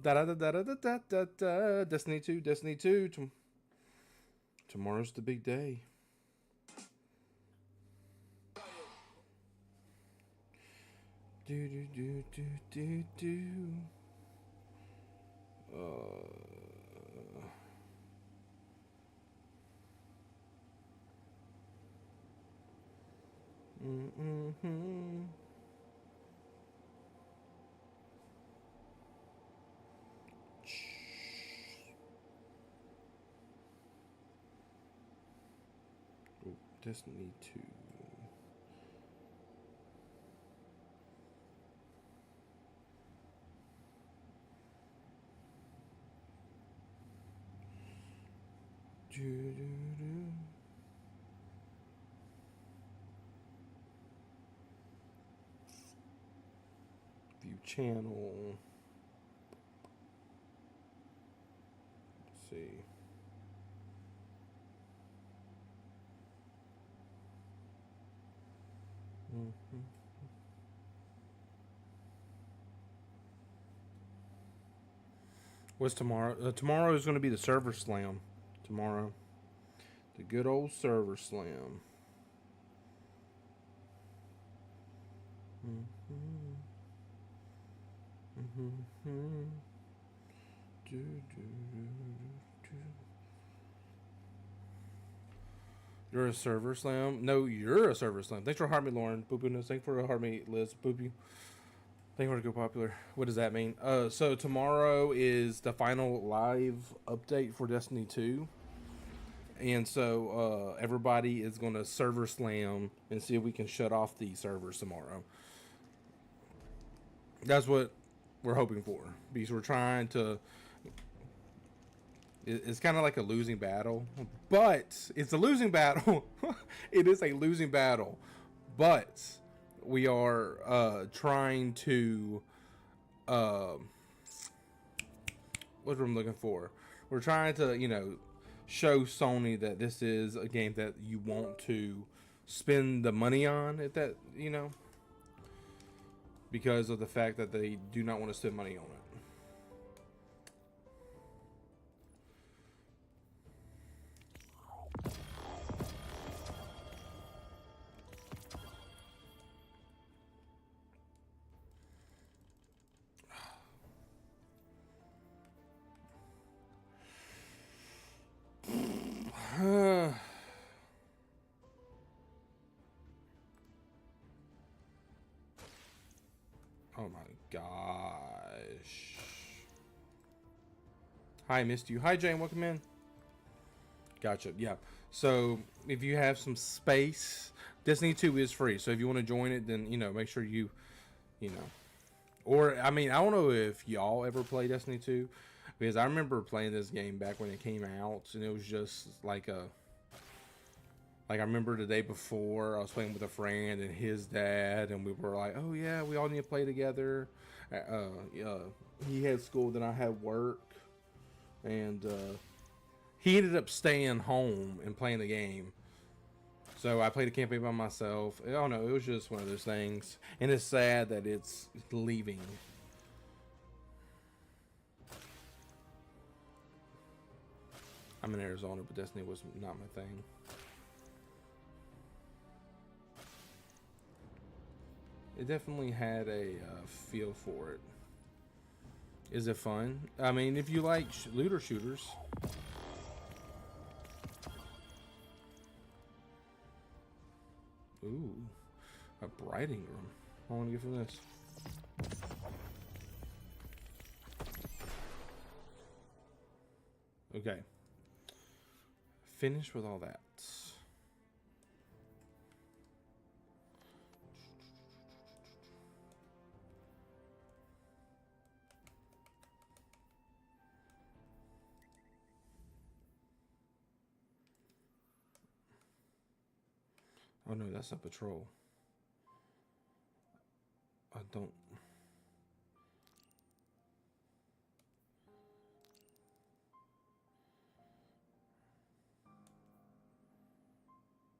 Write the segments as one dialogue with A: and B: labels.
A: Da da da da da da da da. Destiny 2, Destiny 2. Tomorrow's the big day. Do do do do do do. Mm-hmm. Oh, Destiny 2. Do, do, do. View channel. Let's see. Mm-hmm. What's tomorrow? Tomorrow is going to be the server slam. Tomorrow. The good old server slam. Mm-hmm. Mm-hmm. Do, do, do, do. You're a server slam? No, you're a server slam. Thanks for harming me, Lauren. Boopoo knows. Thanks for harming me, Liz. Boopoo. Thank you for go popular. What does that mean? So tomorrow is the final live update for Destiny 2. And so everybody is going to server slam and see if we can shut off the servers tomorrow. That's what we're hoping for. Because we're trying to... It's kind of like a losing battle. But it's a losing battle. It is a losing battle. But we are trying to... what's what I'm looking for? We're trying to, show Sony that this is a game that you want to spend the money on, if that, because of the fact that they do not want to spend money on it. Oh my gosh. Hi, missed you. Hi, Jane. Welcome in. Gotcha. Yeah. So if you have some space, Destiny 2 is free. So if you want to join it, then, make sure you. Or, I don't know if y'all ever play Destiny 2. Because I remember playing this game back when it came out. And it was just like a... Like, I remember the day before, I was playing with a friend and his dad, and we were like, oh, yeah, we all need to play together. He had school, then I had work. And he ended up staying home and playing the game. So I played the campaign by myself. I don't know, it was just one of those things. And it's sad that it's leaving. I'm in Arizona, but Destiny was not my thing. It definitely had a feel for it. Is it fun? If you like looter shooters. Ooh, a brighting room. I want to get from this. Okay. Finished with all that. Oh no, that's a patrol. I don't...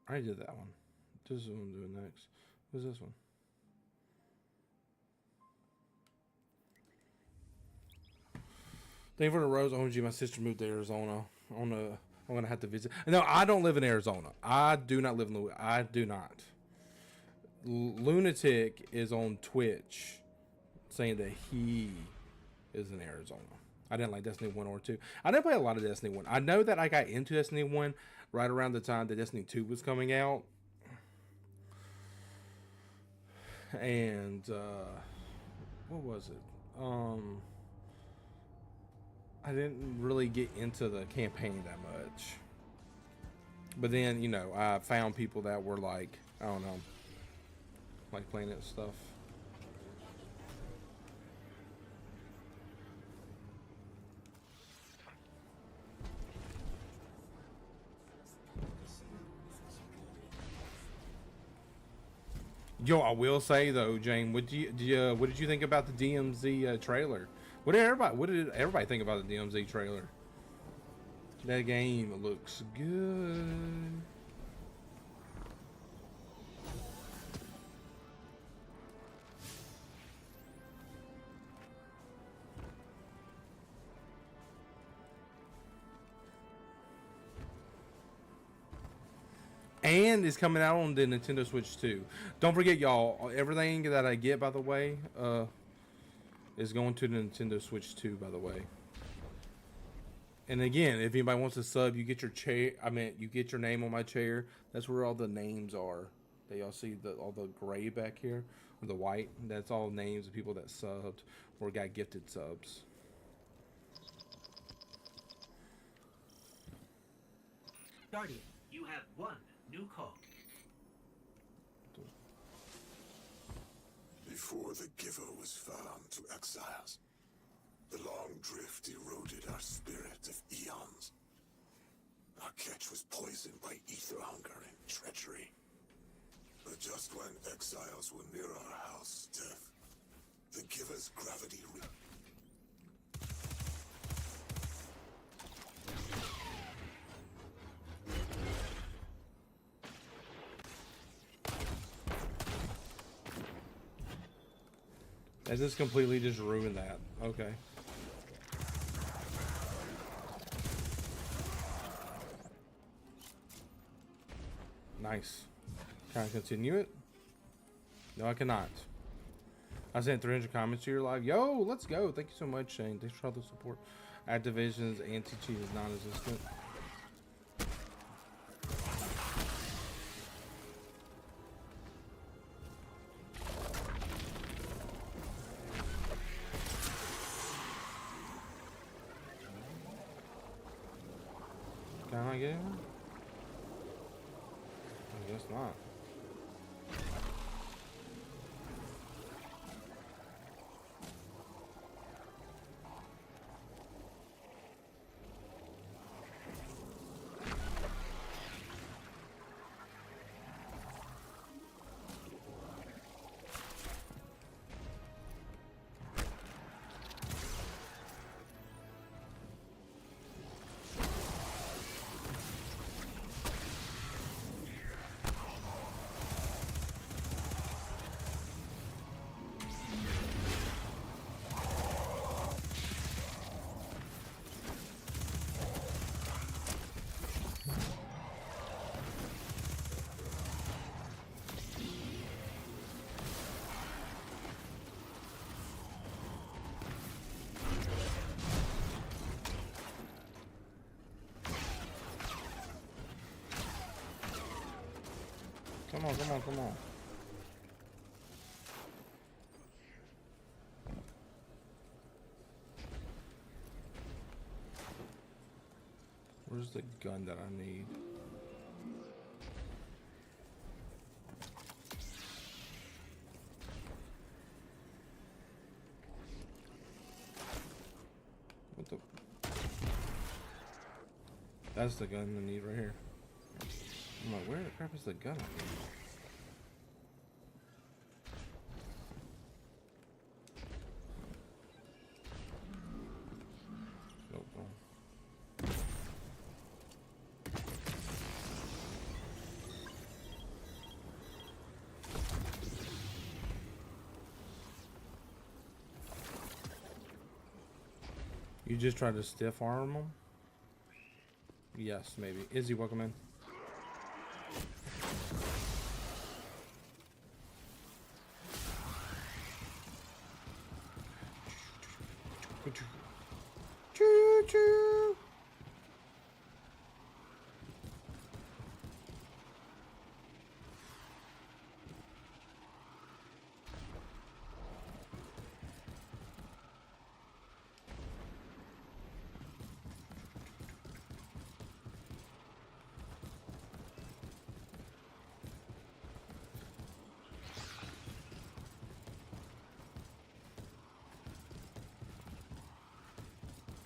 A: I did that one. This is what I'm doing next. What's this one? Thank you for the rose. OMG, my sister moved to Arizona. I'm gonna have to visit. No, I don't live in Arizona. I do not live in Louisiana. I do not. Lunatic is on Twitch saying that he is in Arizona. I didn't like Destiny 1 or 2. I didn't play a lot of Destiny 1. I know that I got into Destiny 1 right around the time that Destiny 2 was coming out. And, what was it? I didn't really get into the campaign that much. But then, you know, I found people that were like, I don't know, like playing it stuff. Yo, I will say though, Jane, what did you think about the DMZ trailer? What did everybody think about the DMZ trailer? That game looks good. And it's coming out on the Nintendo Switch too. Don't forget, y'all, everything that I get, by the way, is going to the Nintendo Switch 2, by the way. And again, if anybody wants to sub, you get your chair. I mean, you get your name on my chair. That's where all the names are. That y'all see all the gray back here, or the white. That's all names of people that subbed or got gifted subs.
B: Guardian, you have one new call.
C: Before the giver was found to exiles, the long drift eroded our spirit of eons. Our catch was poisoned by ether hunger and treachery. But just when exiles were near our house, death, the giver's gravity
A: Has this completely just ruined that? Okay. Nice. Can I continue it? No, I cannot. I sent 300 comments to your live. Yo, let's go. Thank you so much, Shane. Thanks for all the support. Activision's anti-cheat is non-existent. Can I get it? I guess not. Come on, come on, come on. Where's the gun that I need? What the? That's the gun I need right here. I'm like, where the crap is the gun I need? Nope. You just tried to stiff arm him? Yes, maybe. Izzy, welcome in. Choo choo.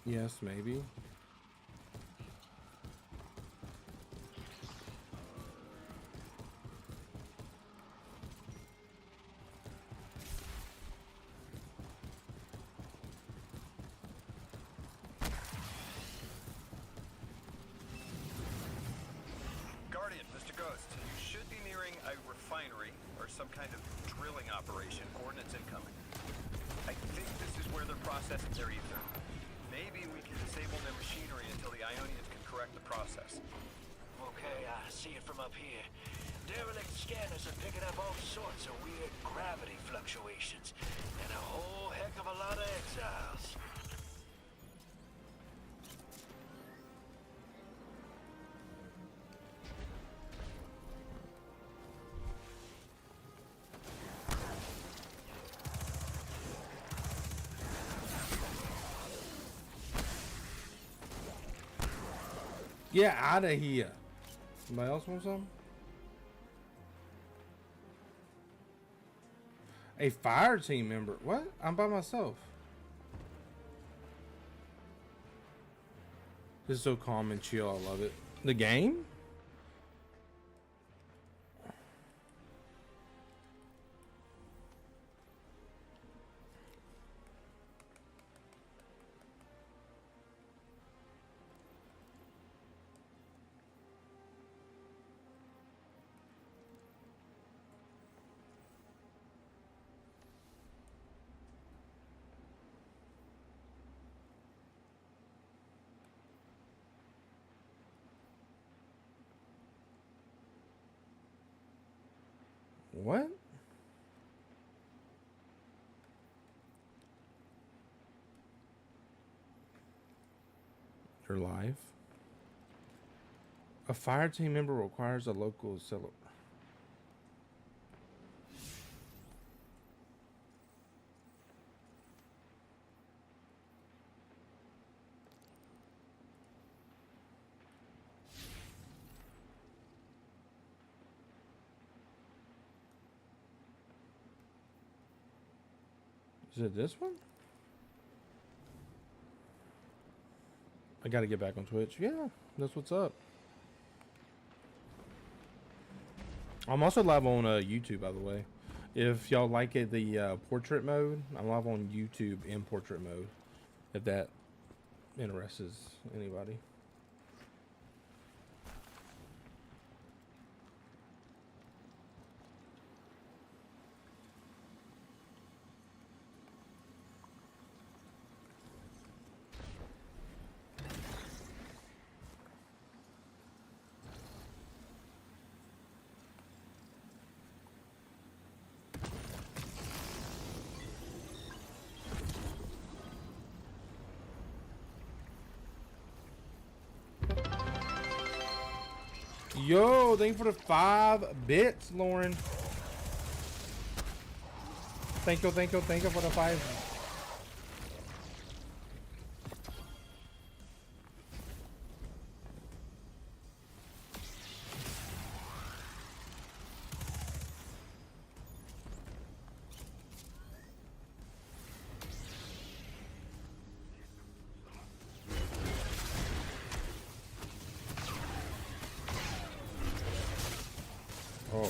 A: Yes, maybe.
D: Guardian, Mr. Ghost, you should be nearing a refinery or some kind of drilling operation. Coordinates incoming. I think this is where they're processing their ether. Maybe we can disable their machinery until the Ionians can correct the process.
E: Okay, I see it from up here. Derelict scanners are picking up all sorts of weird gravity fluctuations, and a whole heck of a lot of exiles.
A: Get out of here. Somebody else want some? A fire team member. What? I'm by myself. This is so calm and chill. I love it. The game? What? You're live. A fire team member requires a local seller. Is it this one? I gotta get back on Twitch. Yeah, that's what's up. I'm also live on YouTube, by the way. If y'all like it, the portrait mode, I'm live on YouTube in portrait mode. If that interests anybody. Yo, thank you for the 5 bits, Lauren. Thank you for the 5. Oh.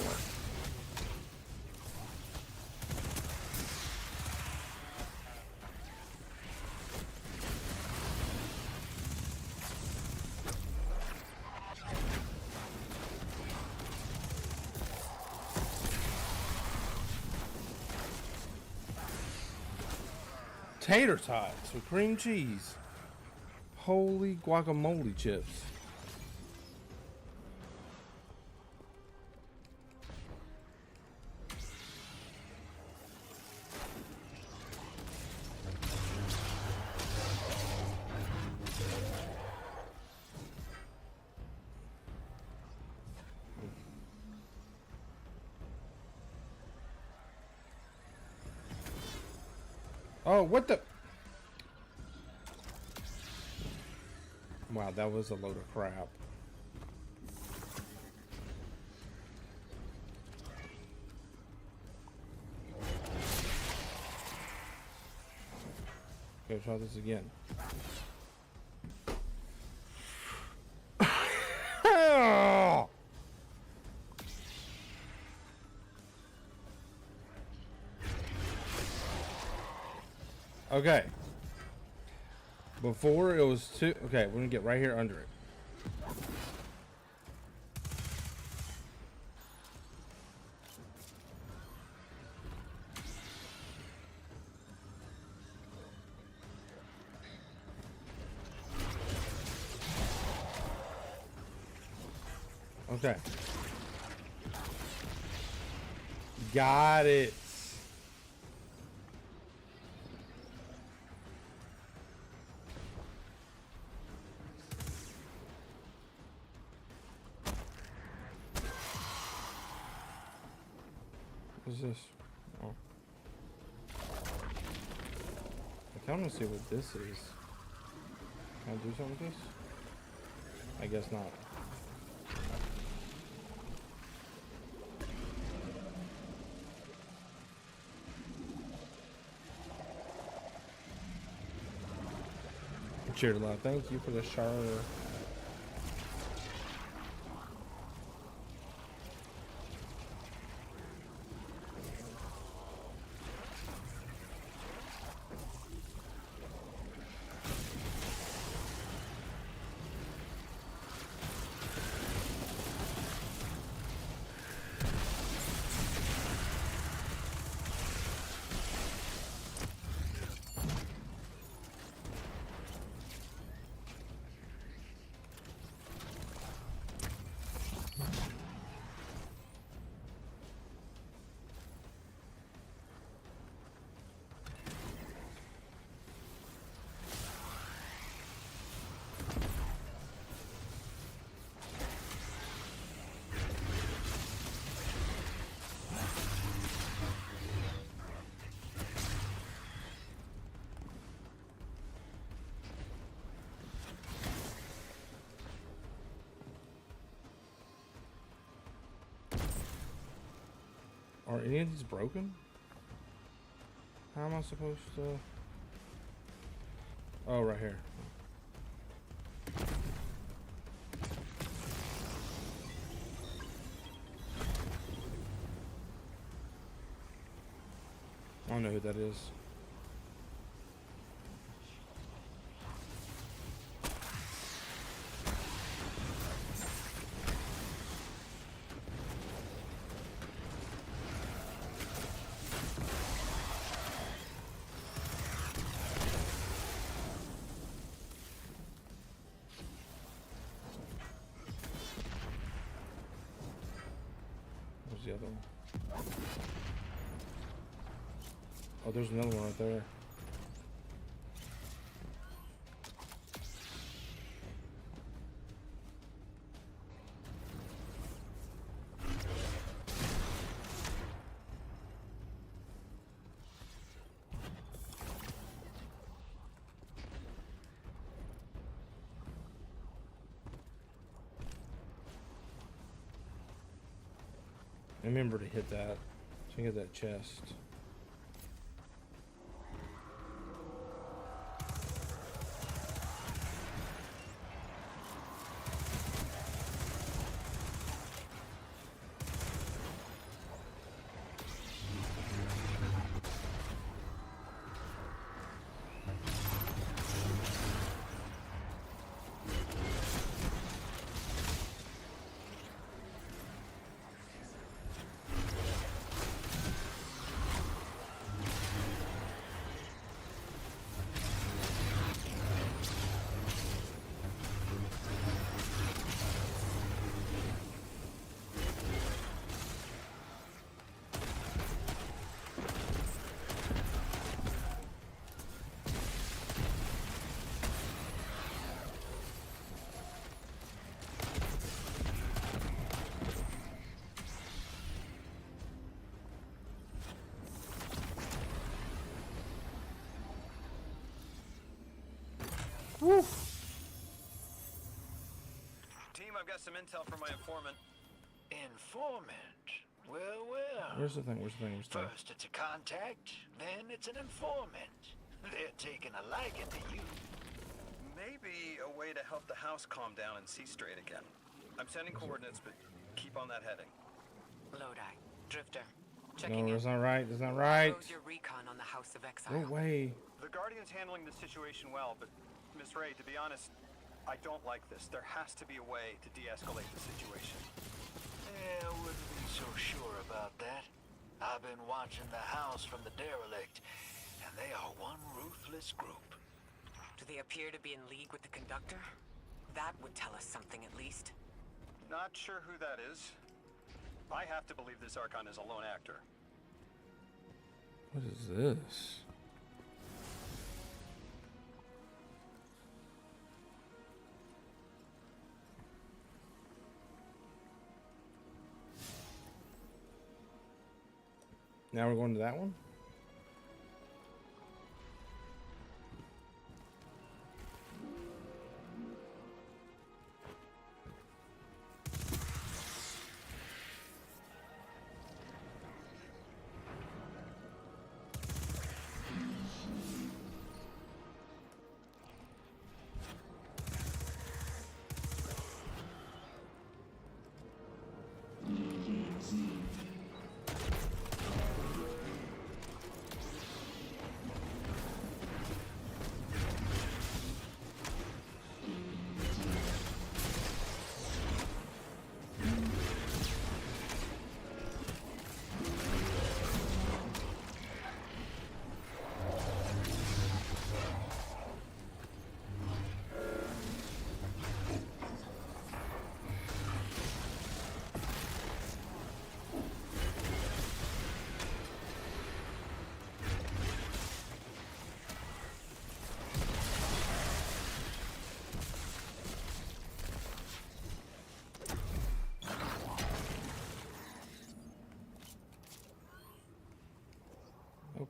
A: Tater tots with cream cheese. Holy guacamole chips. Oh, what the? Wow, that was a load of crap. Okay, try this again. Okay. Before it was two. Okay, we're gonna get right here under it. Okay. Got it. What's this? Oh. I kind of want to see what this is. Can I do something with this? I guess not. Cheered a lot. Thank you for the shower. Are any of these broken? How am I supposed to? Oh, right here. I don't know who that is. Where's the other one? Oh, there's another one right there. Remember to hit that. So you get that chest. Woo.
D: Team, I've got some intel from my informant.
E: Informant? Well, well.
A: Where's the thing? Where's the thing? Where's the thing?
E: First it's a contact, then it's an informant. They're taking a liking to you.
D: Maybe a way to help the house calm down and see straight again. I'm sending coordinates, but keep on that heading.
F: Lodi, Drifter,
A: No,
F: checking in.
A: that's not right. That's not right.
F: Close your recon on the House of
A: No
F: Exile.
A: way.
D: The Guardian's handling the situation well, but Miss Ray, to be honest, I don't like this. There has to be a way to de-escalate the situation.
E: Yeah, I wouldn't be so sure about that. I've been watching the house from the derelict, and they are one ruthless group.
F: Do they appear to be in league with the Conductor? That would tell us something at least.
D: Not sure who that is. I have to believe this Archon is a lone actor.
A: What is this? Now we're going to that one?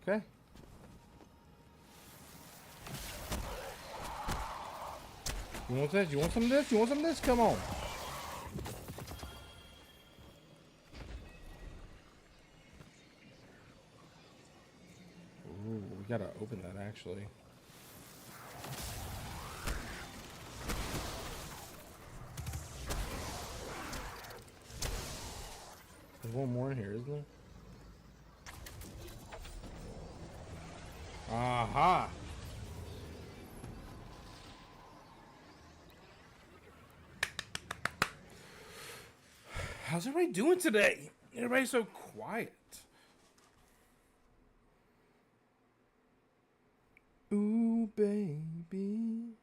A: Okay. You want this? You want some of this? You want some of this? Come on. Ooh, we gotta open that actually. There's one more in here, isn't there? Aha! How's everybody doing today? Everybody's so quiet. Ooh, baby.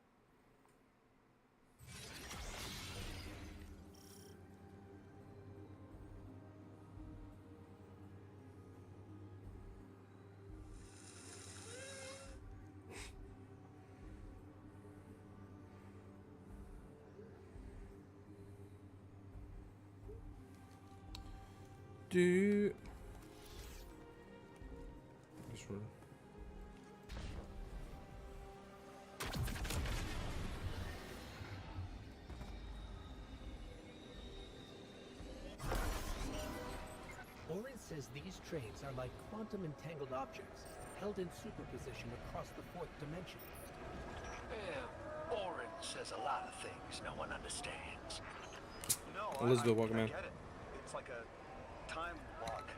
A: Do just sort of.
B: Orin says these trains are like quantum entangled objects, held in superposition across the fourth dimension.
E: Yeah, Orin says a lot of things no one understands.
D: No,
A: Elizabeth, welcome
D: I
A: in.
D: get it. It's like a time lock.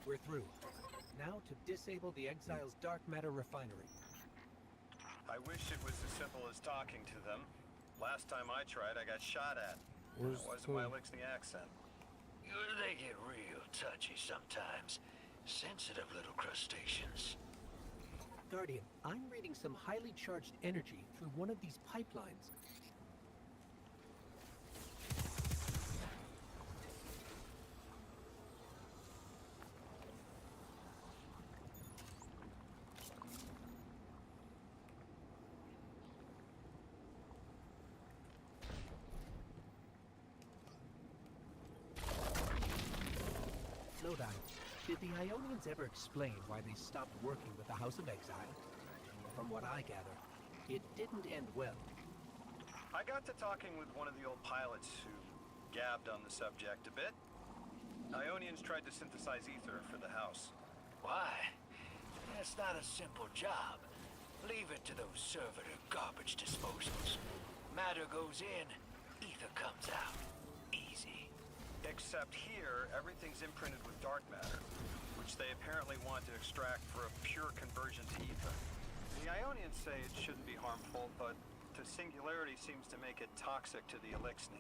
B: We're through. Now to disable the Exile's dark matter refinery.
D: I wish it was as simple as talking to them. Last time I tried, I got shot at.
A: Where's
D: It wasn't my Lixney accent.
E: They get real touchy sometimes. Sensitive little crustaceans.
B: Guardian, I'm reading some highly charged energy through one of these pipelines. Lodi, Did the Ionians ever explain why they stopped working with the House of Exile? From what I gather, it didn't end well.
D: I got to talking with one of the old pilots who gabbed on the subject a bit. Ionians tried to synthesize ether for the house.
E: Why? That's not a simple job. Leave it to those servitor garbage disposals. Matter goes in, ether comes out. Easy.
D: Except here, everything's imprinted with dark matter, which they apparently want to extract for a pure conversion to ether. The Ionians say it shouldn't be harmful, but the singularity seems to make it toxic to the elixir.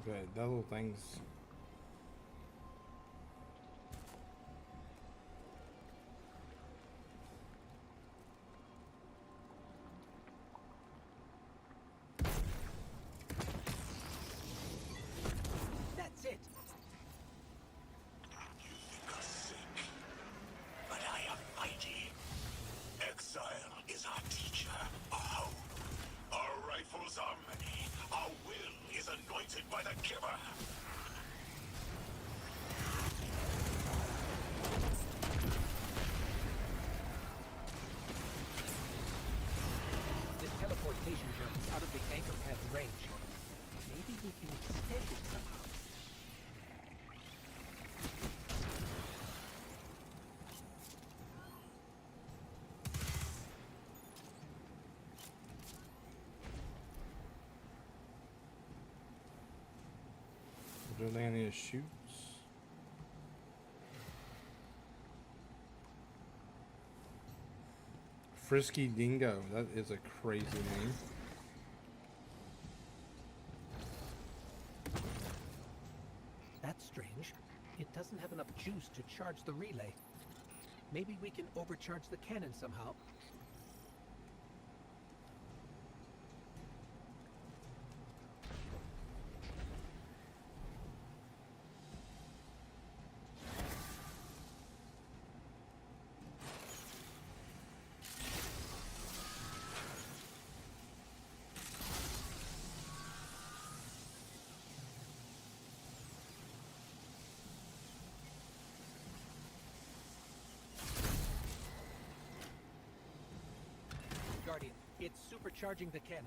A: Okay, that little thing's.
B: That's it.
C: You think us sick, but I am mighty. Exile is our teacher, our home. Our rifles are many. Our will is anointed by the giver.
B: The teleportation jump is out of the anchor pad's range. Maybe we can extend it somehow.
A: Do they need to shoot? Frisky Dingo. That is a crazy name.
B: That's strange. It doesn't have enough juice to charge the relay. Maybe we can overcharge the cannon somehow. Guardian, it's supercharging the cannon.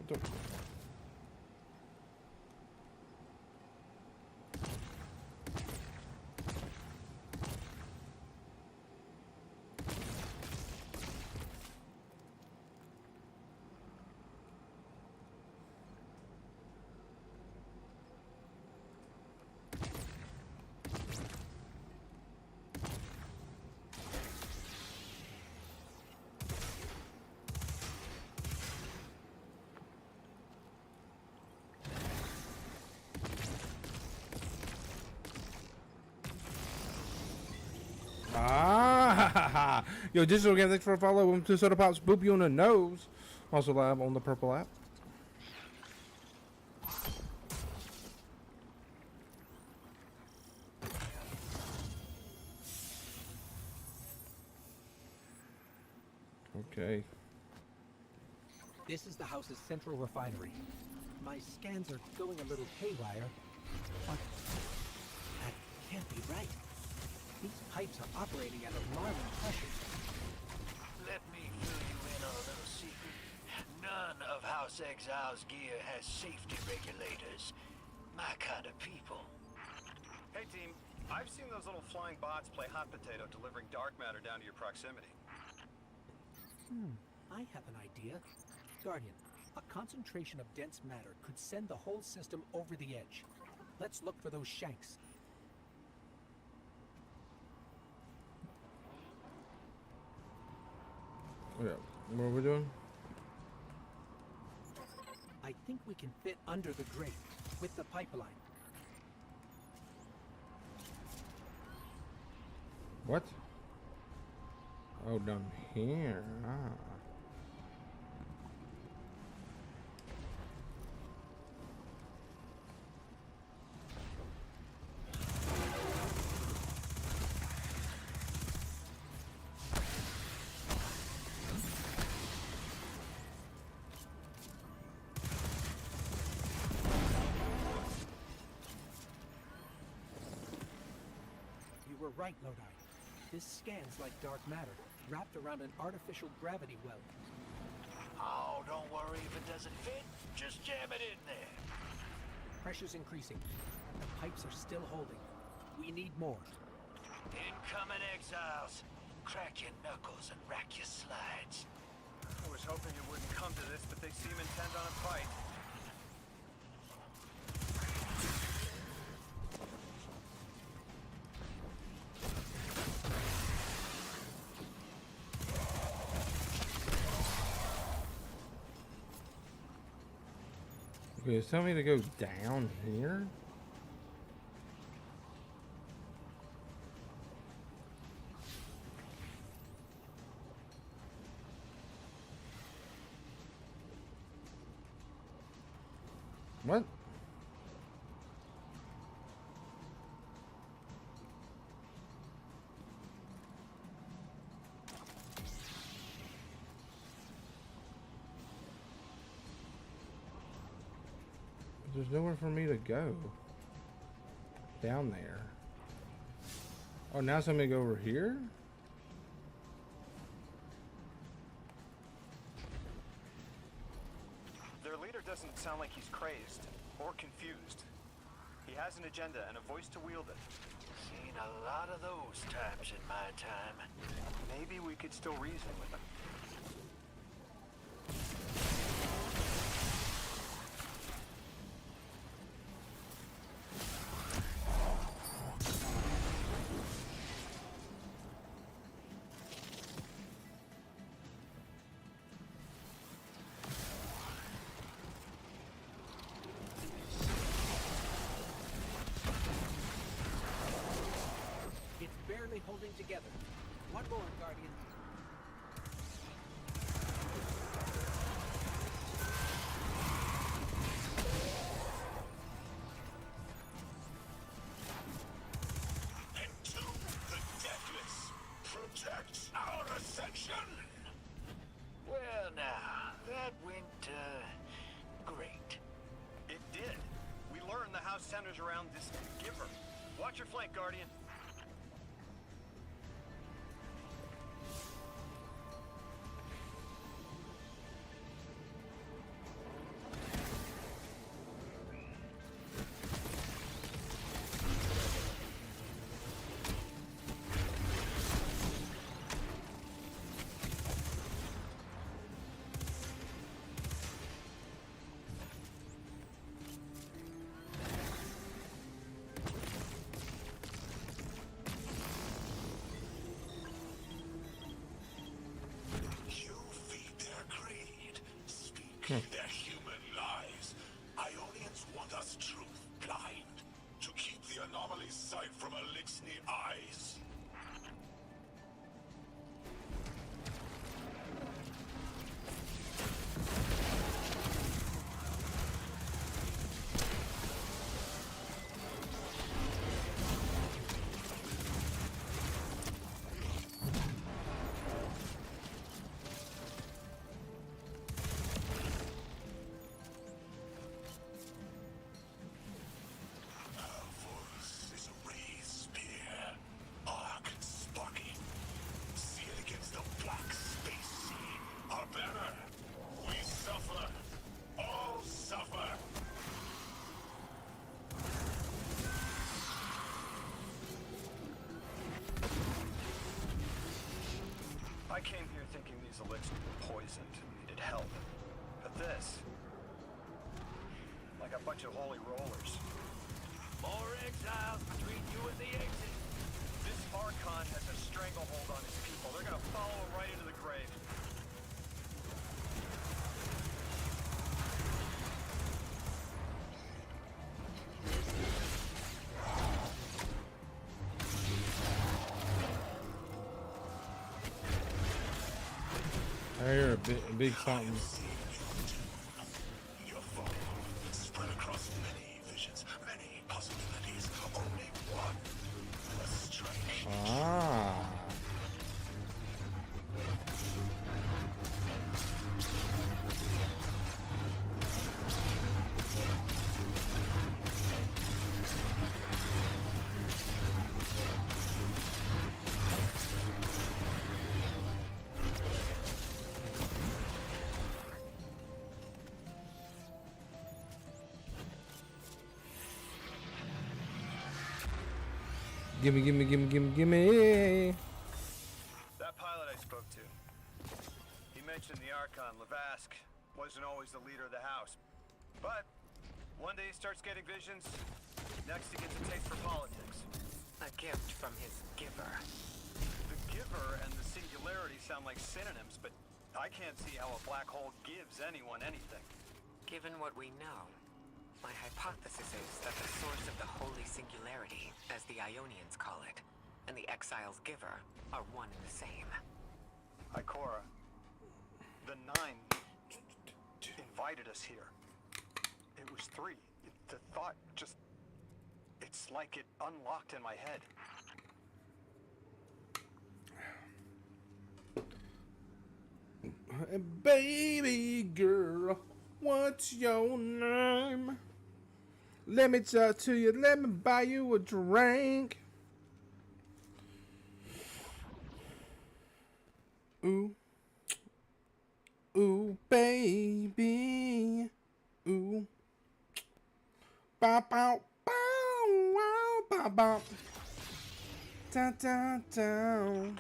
A: What the- Ah, yo, digital game. Thanks for a follow. Welcome to SodaPop's Boop You on the Nose. Also live on the Purple app. Okay.
B: This is the house's central refinery. My scans are going a little haywire, but that can't be right. These pipes are operating at alarming pressures.
E: Let me fill you in on a little secret. None of House Exile's gear has safety regulators. My kind of people.
D: Hey team, I've seen those little flying bots play hot potato delivering dark matter down to your proximity.
B: I have an idea. Guardian, a concentration of dense matter could send the whole system over the edge. Let's look for those shanks.
A: Yeah. What are we doing?
B: I think we can fit under the grate with the pipeline.
A: What? Oh, down here. Ah.
B: You were right, Lodi. This scans like dark matter, wrapped around an artificial gravity well.
E: Oh, don't worry if it doesn't fit. Just jam it in there.
B: Pressure's increasing. The pipes are still holding. We need more.
E: Incoming exiles. Crack your knuckles and rack your slides.
D: I was hoping it wouldn't come to this, but they seem intent on a fight.
A: Okay, it's telling me to go down here. What? There's nowhere for me to go. Down there. Oh, now it's telling me to go over here?
D: Their leader doesn't sound like he's crazed or confused. He has an agenda and a voice to wield it.
E: Seen a lot of those times in my time.
D: Maybe we could still reason with him.
B: It's barely holding together. One more, Guardian.
C: Into the deathless. Protect our ascension.
E: Well, now, that went, great.
D: It did. We learned the house centers around this giver. Watch your flank, Guardian.
C: You feed their greed, speak their human lies. Ionians want us truth blind, to keep the anomaly's sight from Elixni eyes. Voice is a raised spear, arc and sparking. See it against the black space sea. Our banner. We suffer. All suffer.
D: I came here thinking these elixirs were poisoned and needed help. But this... like a bunch of holy rollers.
E: More exiles between you and the exit.
D: This Archon has a stranglehold on his people. They're gonna follow him right into the grave.
A: Big something.
C: Your fall spread across many visions, many possibilities. Only one. A strike.
A: Ah. Gimme, gimme, gimme, gimme, gimme.
D: That pilot I spoke to, he mentioned the Archon, Lavask, wasn't always the leader of the house. But one day he starts getting visions, next he gets a taste for politics.
F: A gift from his giver.
D: The giver and the singularity sound like synonyms, but I can't see how a black hole gives anyone anything.
F: Given what we know, my hypothesis is that the source of the holy singularity, as the Ionians call it, and the exile's giver are one and the same.
D: Ikora, the Nine invited us here. It was 3. The thought just... It's like it unlocked in my head.
A: Baby girl, what's your name? Let me talk to you, let me buy you a drink. Ooh. Ooh, baby. Ooh. Bow, bow, bow, wow, bow, bow. Da, da, da.
F: The 9.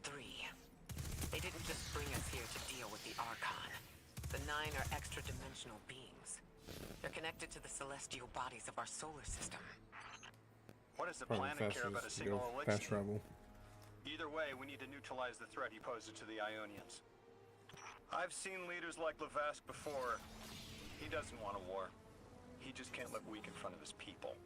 F: 3. They didn't just bring us here to deal with the Archon. The 9 are extra-dimensional beings. They're connected to the celestial bodies of our solar system.
D: What does the
A: Probably
D: planet care
A: faster
D: about a
A: to
D: single
A: go
D: elixir?
A: fast travel.
D: Either way, we need to neutralize the threat he poses to the Ionians. I've seen leaders like Lavask before. He doesn't want a war. He just can't look weak in front of his people.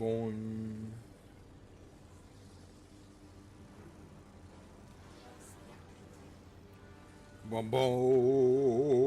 A: Boing. Boom, boom.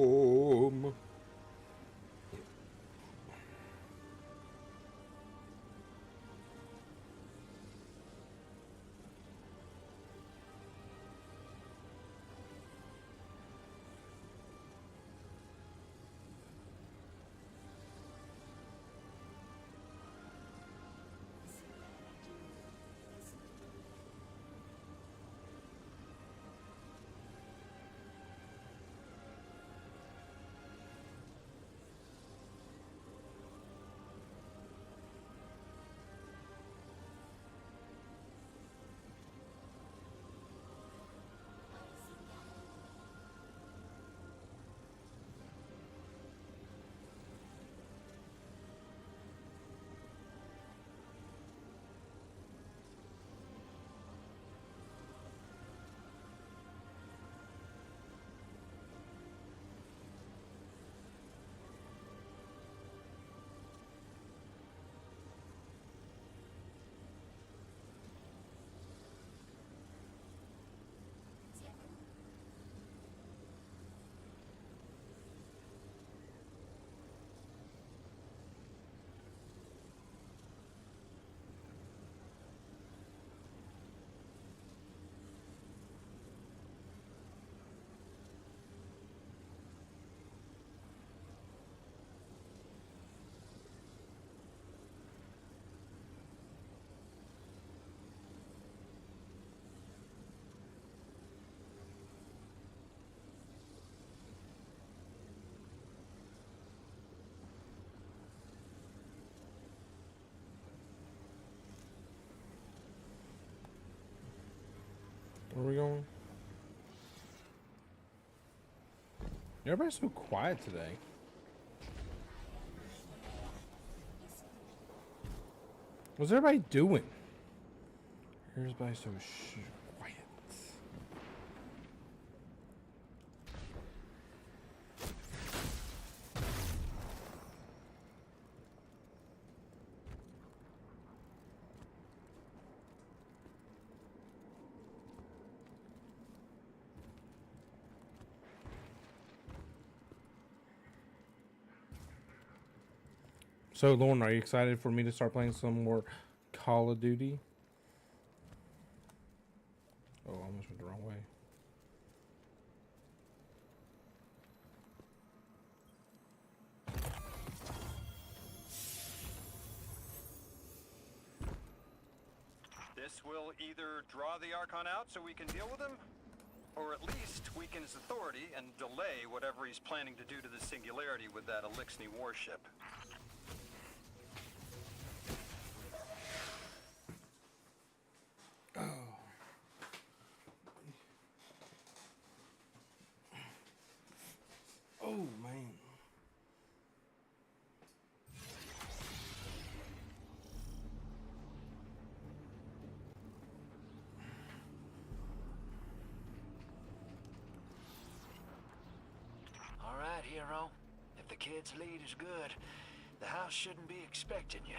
A: Where are we going? Everybody's so quiet today. What's everybody doing? Everybody's so quiet. So, Lauren, are you excited for me to start playing some more Call of Duty? Oh, I almost went the wrong way.
D: This will either draw the Archon out so we can deal with him, or at least weaken his authority and delay whatever he's planning to do to the Singularity with that Elixni warship.
A: Oh, man.
E: All right, hero. If the kid's lead is good, the house shouldn't be expecting you.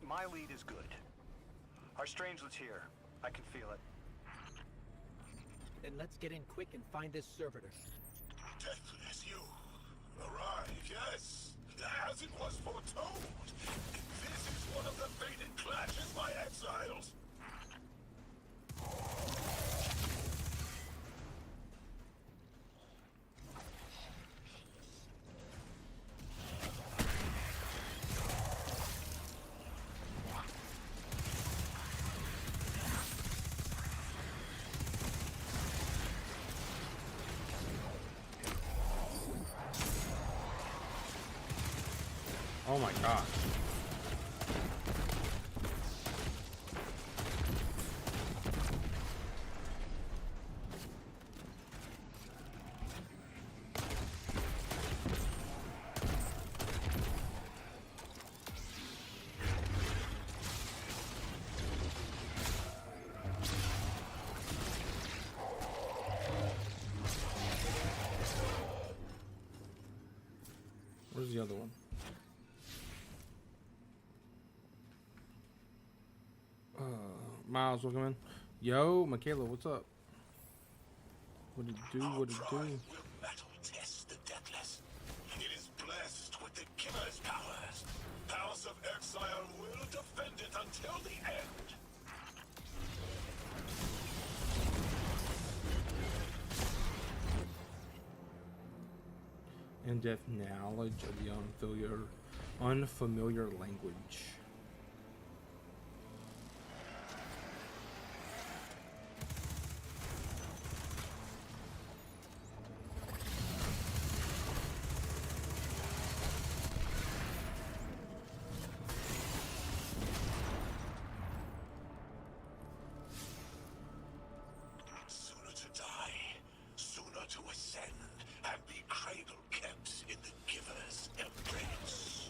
D: My lead is good. Our Strangelet's here. I can feel it.
B: Then let's get in quick and find this servitor.
C: Deathless, you arrive, yes, as it was foretold. This is one of the fated clashes by exiles.
A: Oh my gosh. Where's the other one? Miles, welcome in. Yo, Michaela, what's up? What did it do? What did it do?
C: Will metal test the deathless. It is blessed with the Giver's powers. House of Exile will defend it until the end.
A: In-depth knowledge of the unfamiliar language.
C: Sooner to die, sooner to ascend, and be cradle kept in the Giver's embrace.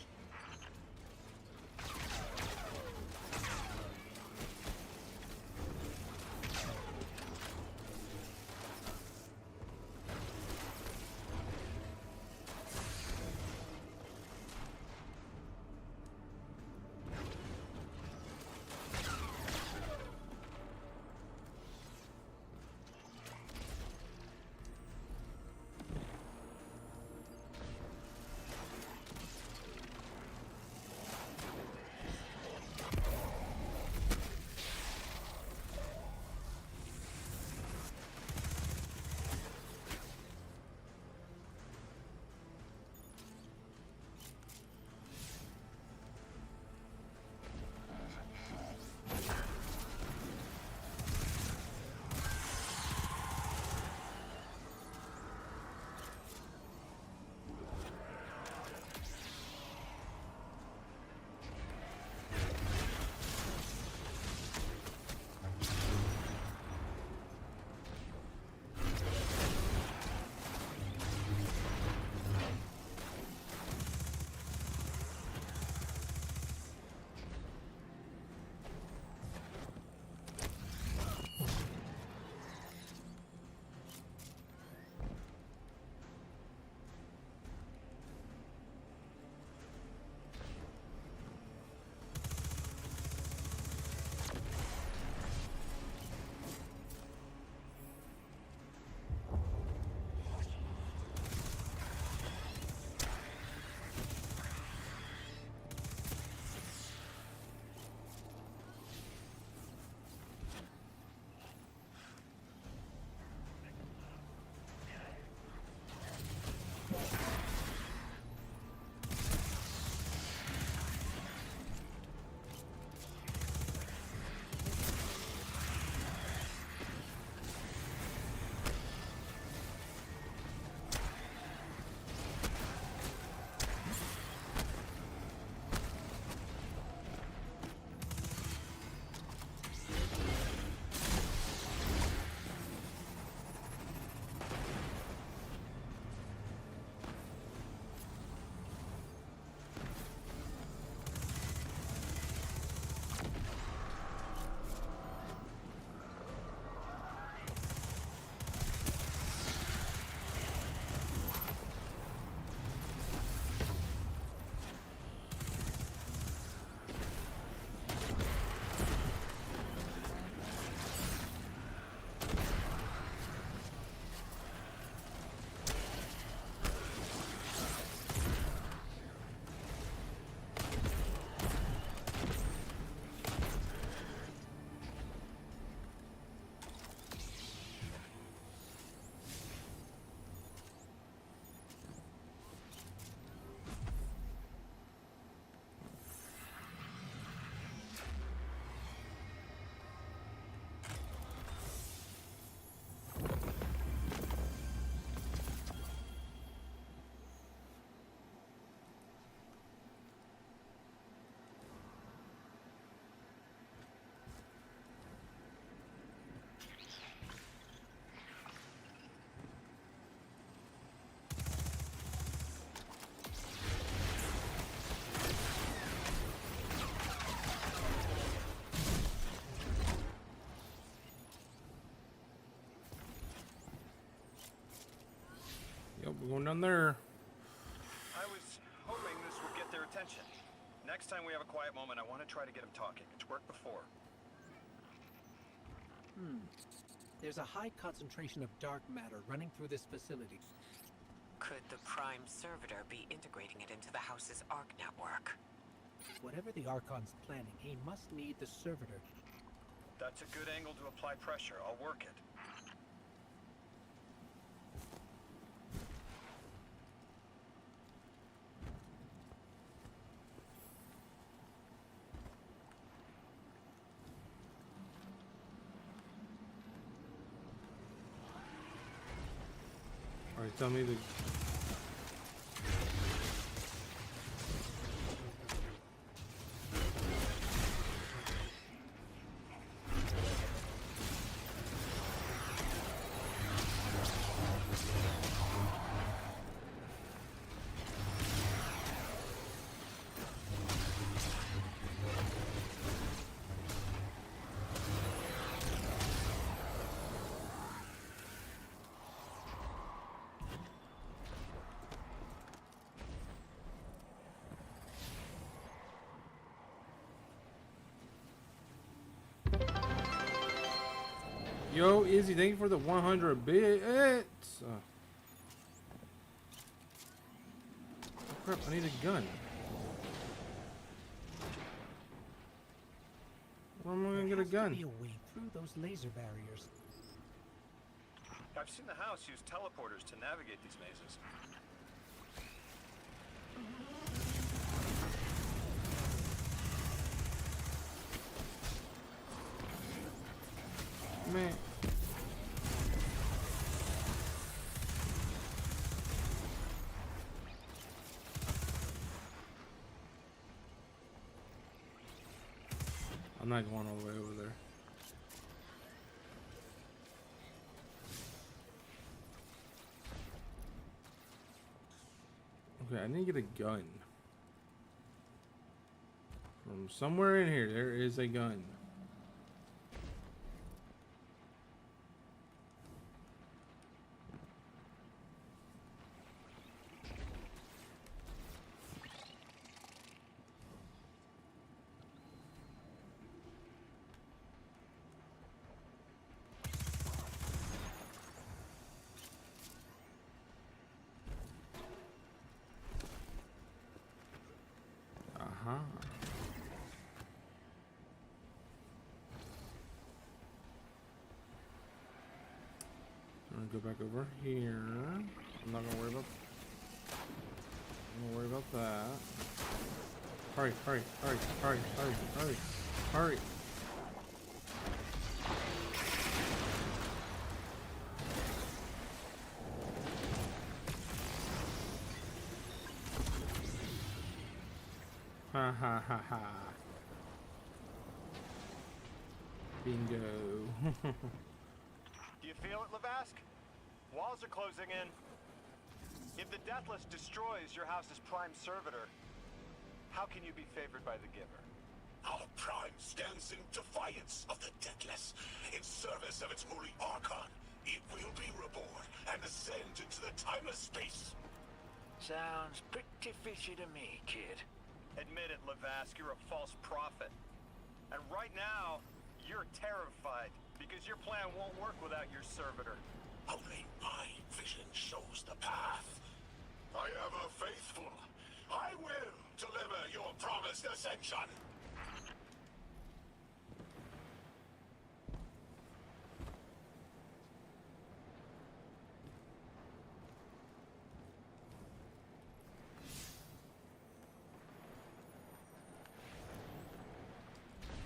A: we're going down there.
D: I was hoping this would get their attention. Next time we have a quiet moment, I want to try to get them talking. It's worked before.
B: There's a high concentration of dark matter running through this facility.
F: Could the Prime Servitor be integrating it into the house's Arc network?
B: Whatever the Archon's planning, he must need the servitor.
D: That's a good angle to apply pressure. I'll work it.
A: All right, tell me the. Yo, Izzy, thank you for the 100 bits. Oh crap, I need a gun. Where am I gonna get a gun?
B: There has to be a way through those laser barriers.
D: I've seen the house use teleporters to navigate these mazes.
A: Man. I'm not going all the way over there. Okay, I need to get a gun. From somewhere in here, there is a gun. I'm gonna go back over here. I'm not gonna worry about. I'm gonna worry about that. Hurry, hurry, hurry, hurry, hurry, hurry, hurry. Ha ha ha ha. Bingo.
D: Do you feel it, Lavask? Walls are closing in. If the Deathless destroys your house's Prime Servitor, how can you be favored by the Giver?
C: Our Prime stands in defiance of the Deathless. In service of its holy Archon, it will be reborn and ascend into the timeless space.
E: Sounds pretty fishy to me, kid.
D: Admit it, Lavask, you're a false prophet. And right now, you're terrified because your plan won't work without your servitor.
C: Only my vision shows the path. I am a faithful. I will deliver your promised ascension.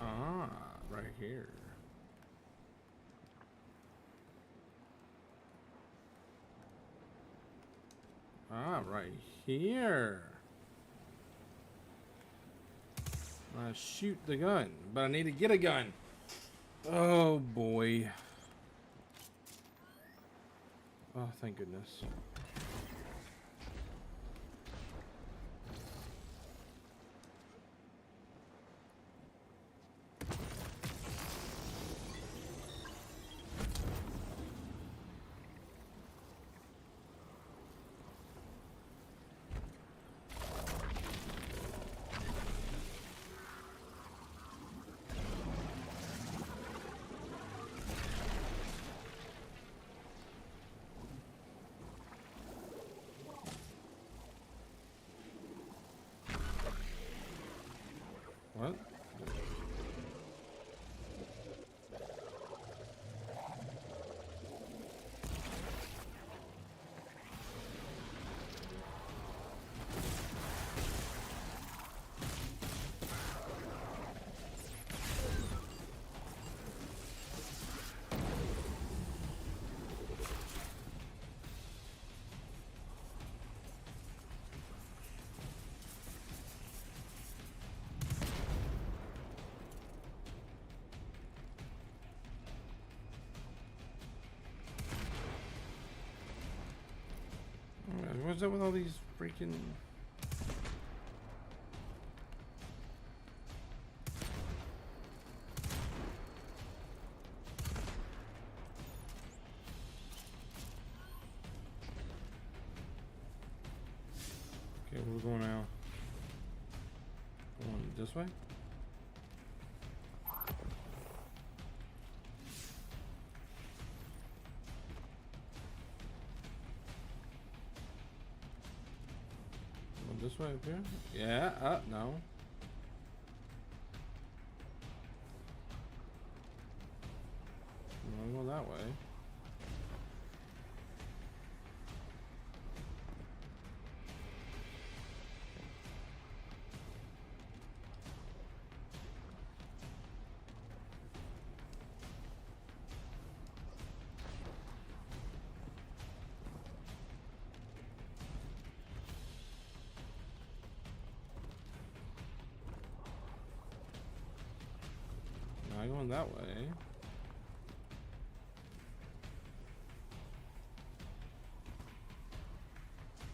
A: Ah, right here. Ah, right here. I shoot the gun, but I need to get a gun. Oh boy. Oh, thank goodness. What's up with all these freaking... Okay, where we going now? Going this way? Going this way up here? Yeah, no. I'm gonna go that way. Not going that way.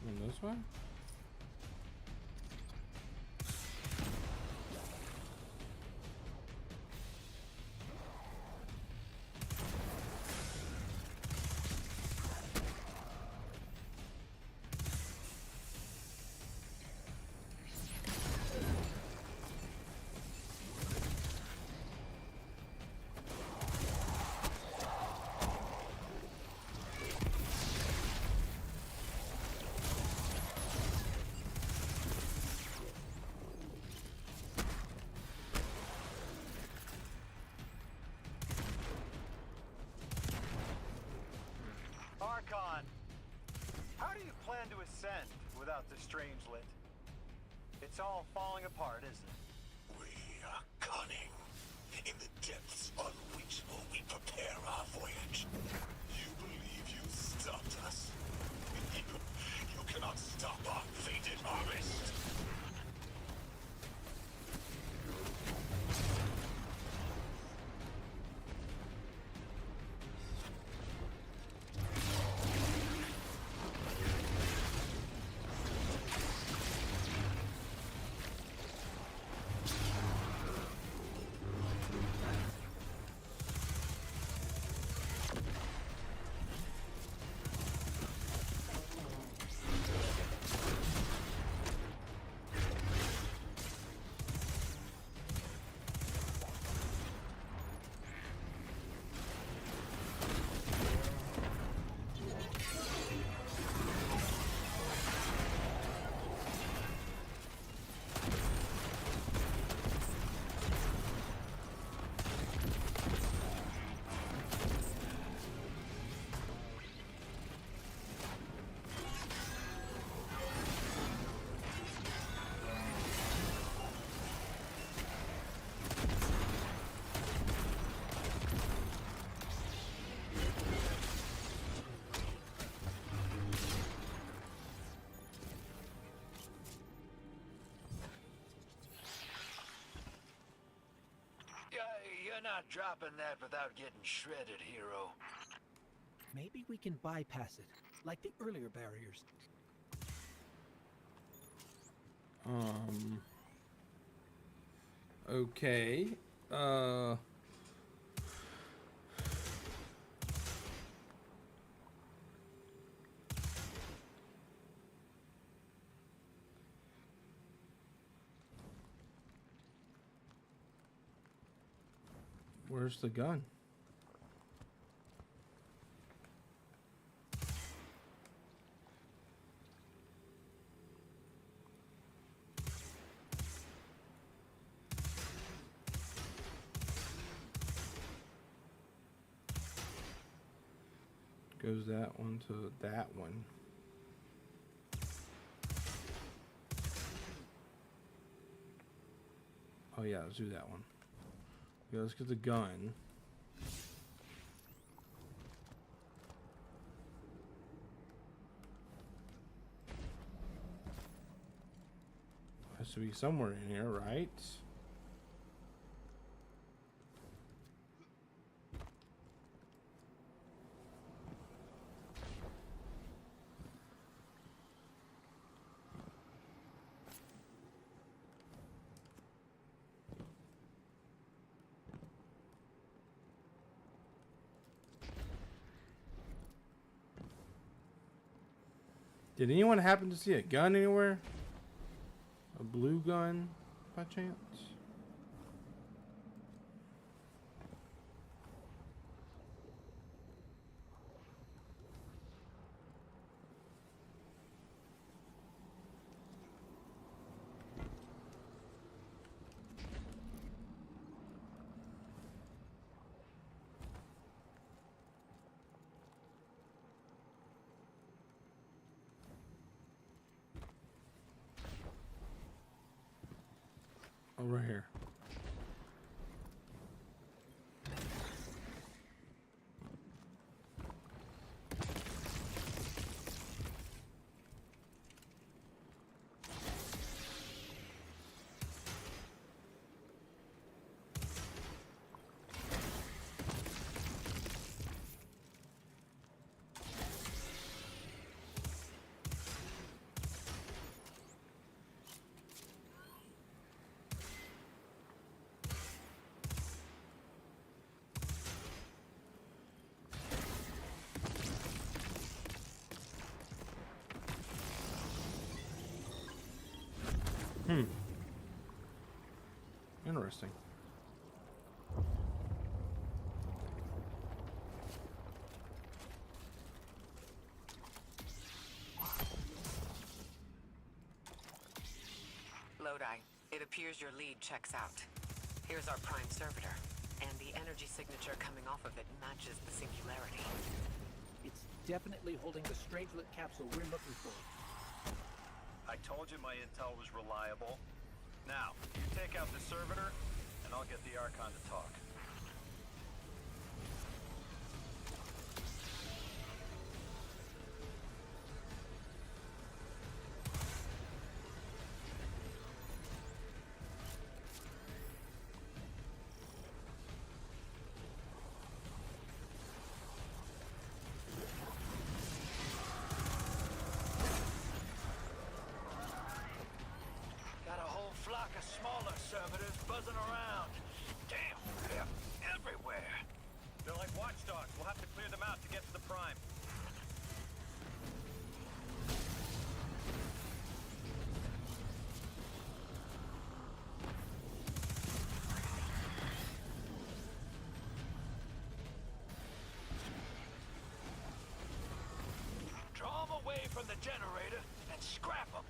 A: Going this way?
D: Archon, how do you plan to ascend without the Strangelet? It's all falling apart, isn't it?
C: We are cunning. In the depths on which will we prepare our voyage. You believe you stopped us? You cannot stop our fated harvest.
E: You're not dropping that without getting shredded, hero.
B: Maybe we can bypass it, like the earlier barriers.
A: Okay. Where's the gun? Goes that one to that one. Oh yeah, let's do that one. Yeah, let's get the gun. Has to be somewhere in here, right? Did anyone happen to see a gun anywhere? A blue gun, by chance? Oh, right here. Interesting.
F: Lodi, it appears your lead checks out. Here's our prime servitor, and the energy signature coming off of it matches the singularity.
B: It's definitely holding the Strangelet capsule we're looking for.
D: I told you my intel was reliable. Now, you take out the servitor, and I'll get the Archon to talk.
E: Got a whole flock of smaller servitors buzzing around. Damn, they're everywhere.
D: They're like watchdogs. We'll have to clear them out to get to the Prime.
E: Draw them away from the generator and scrap them.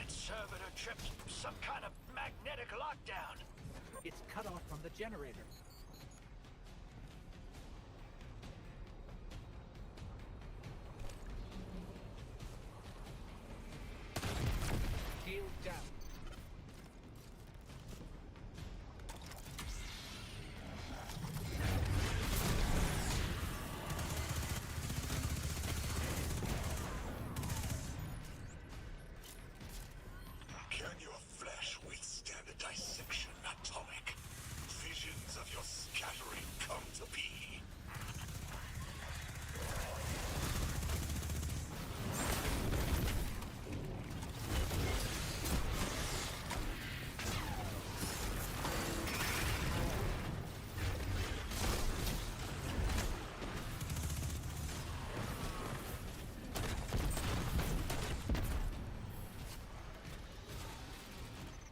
E: That servitor tripped some kind of magnetic lockdown.
B: It's cut off from the generator. Shield down.
C: Can your flesh withstand a dissection, Atomic? Visions of your scattering come to be.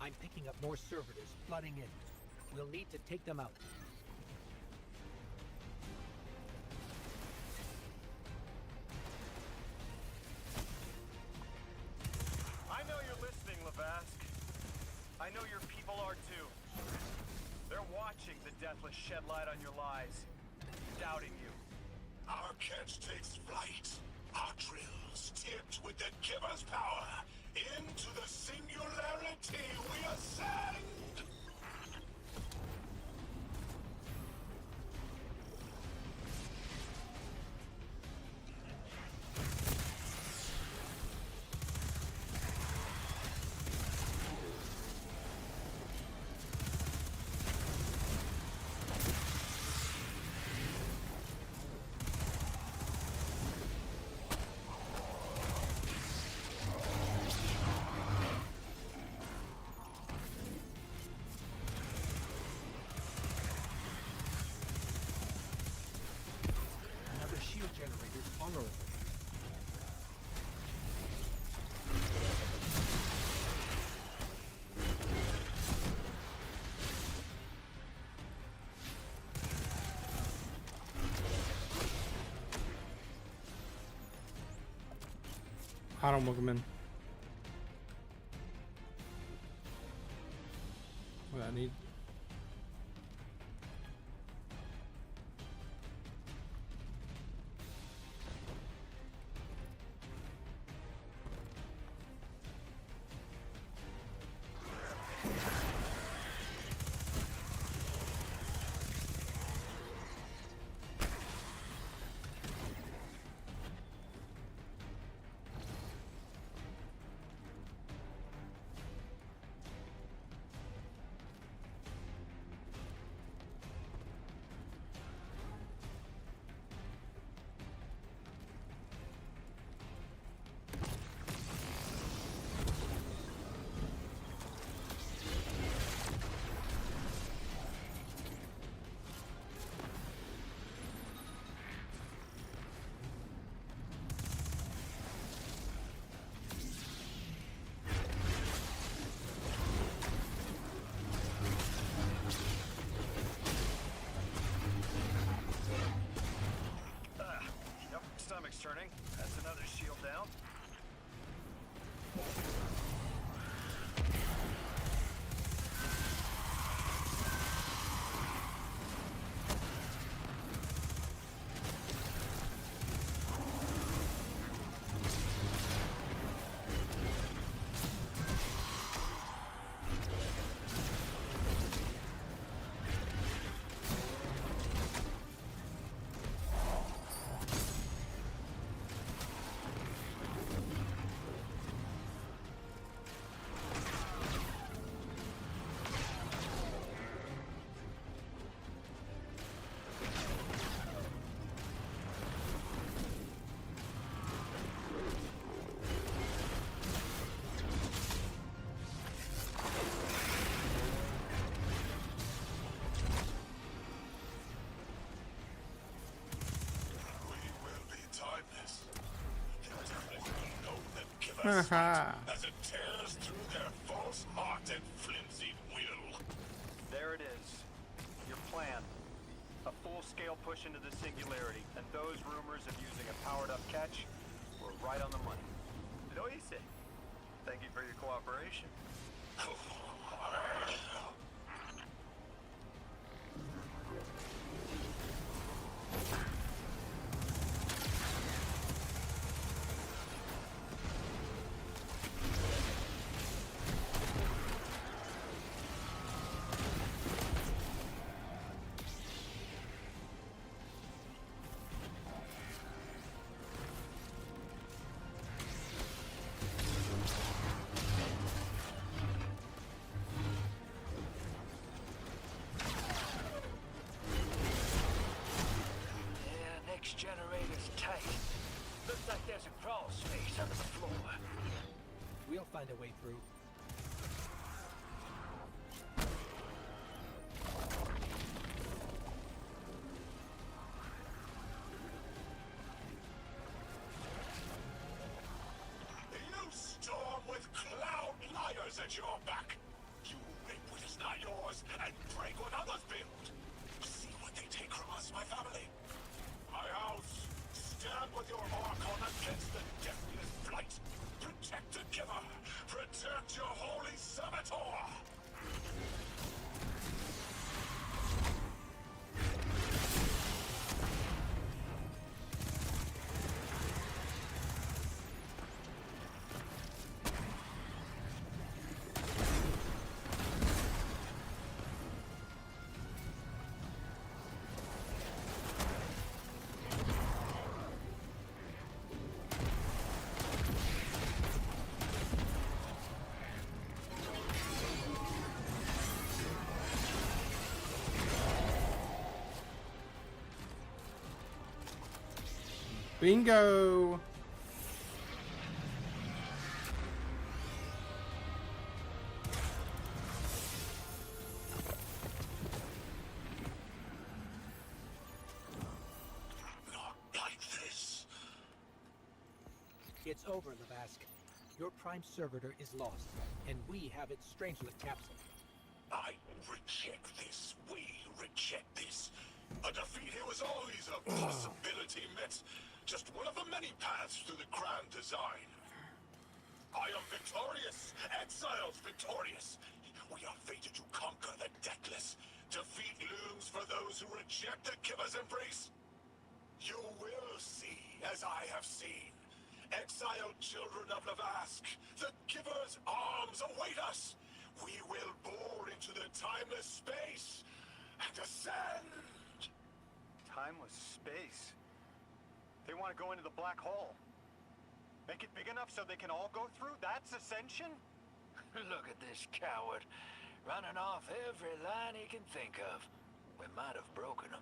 B: I'm picking up more servitors flooding in. We'll need to take them out.
D: I know you're listening, Lavask. I know your people are too. They're watching the Deathless shed light on your lies, doubting you.
C: Our catch takes flight. Our drills tipped with the giver's power. Into the singularity we ascend!
A: I don't welcome in. What I need.
D: Yep, stomach's turning. That's another shield down.
A: Haha.
C: As it tears through their false heart and flimsy will.
D: There it is. Your plan. A full-scale push into the singularity, and those rumors of using a powered-up catch were right on the money. Lo hice. Thank you for your cooperation.
E: Yeah, next generator's tight. Looks like there's a crawl space under the floor.
B: We'll find a way through.
C: You storm with cloud liars at your back. You rape what is not yours and break what others build. See what they take from us, my family. My house. Stand with your Archon against the deathless flight. Protect the giver. Protect your holy Saboteur.
A: Bingo!
C: Not like this.
B: It's over, Lavask. Your prime servitor is lost, and we have its Strangelet capsule.
C: I reject this. We reject this. A defeat here was always a possibility, Met. Just one of the many paths to the grand design. I am victorious! Exiles victorious! We are fated to conquer the deathless, defeat looms for those who reject the Giver's embrace. You will see, as I have seen. Exiled children of Lavask, the Giver's arms await us. We will bore into the timeless space and ascend.
D: Timeless space? They want to go into the black hole. Make it big enough so they can all go through? That's ascension?
E: Look at this coward, running off every line he can think of. We might have broken him.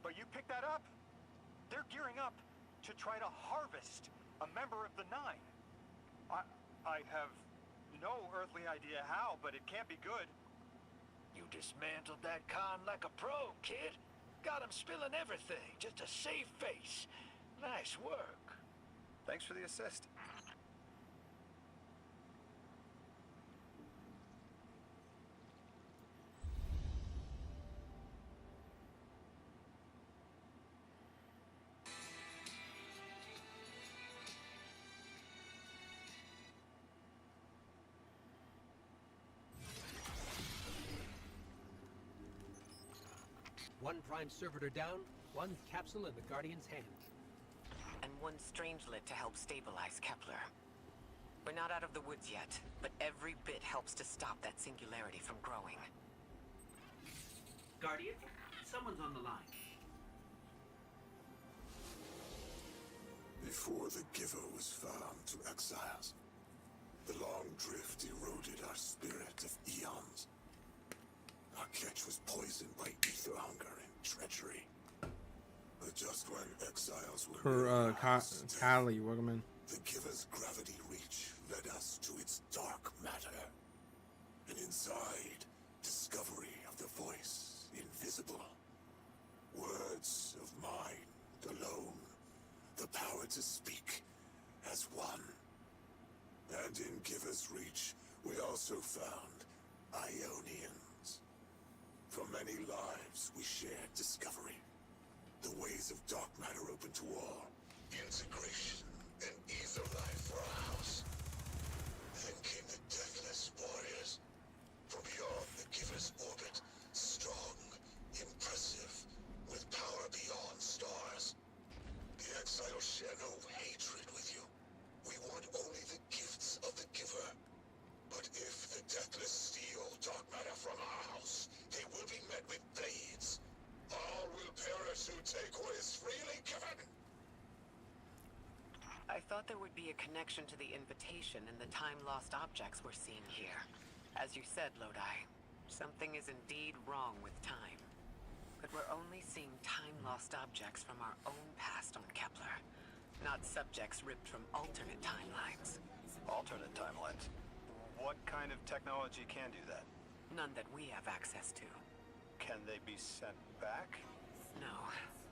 D: But you picked that up. They're gearing up to try to harvest a member of the Nine. I have no earthly idea how, but it can't be good.
E: You dismantled that con like a pro, kid. Got him spilling everything, just to save face. Nice work.
D: Thanks for the assist.
B: One prime servitor down, one capsule in the Guardian's hand.
F: And one strangelet to help stabilize Kepler. We're not out of the woods yet, but every bit helps to stop that singularity from growing.
B: Guardian, someone's on the line.
C: Before the Giver was found to exiles, the long drift eroded our spirit of eons. Our catch was poisoned by ether hunger and treachery. But just when exiles were
A: Kylie, welcome in.
C: the Giver's gravity reach led us to its dark matter. And inside, discovery of the voice invisible. Words of mind alone. The power to speak as one. And in Giver's reach, we also found Ionians. For many lives, we shared discovery. The ways of dark matter open to all. Integration and ether life for our house. Then came the deathless warriors. From beyond the Giver's orbit, strong, impressive, with power beyond stars. The exiles share no hatred with you. We want only the gifts of the Giver. But if the deathless steal dark matter from our house, they will be met with blades. All will perish who take what is freely given.
F: I thought there would be a connection to the invitation and the time-lost objects we're seeing here. As you said, Lodi, something is indeed wrong with time. But we're only seeing time-lost objects from our own past on Kepler, not subjects ripped from alternate timelines.
D: Alternate timelines. What kind of technology can do that?
F: None that we have access to.
D: Can they be sent back?
F: No.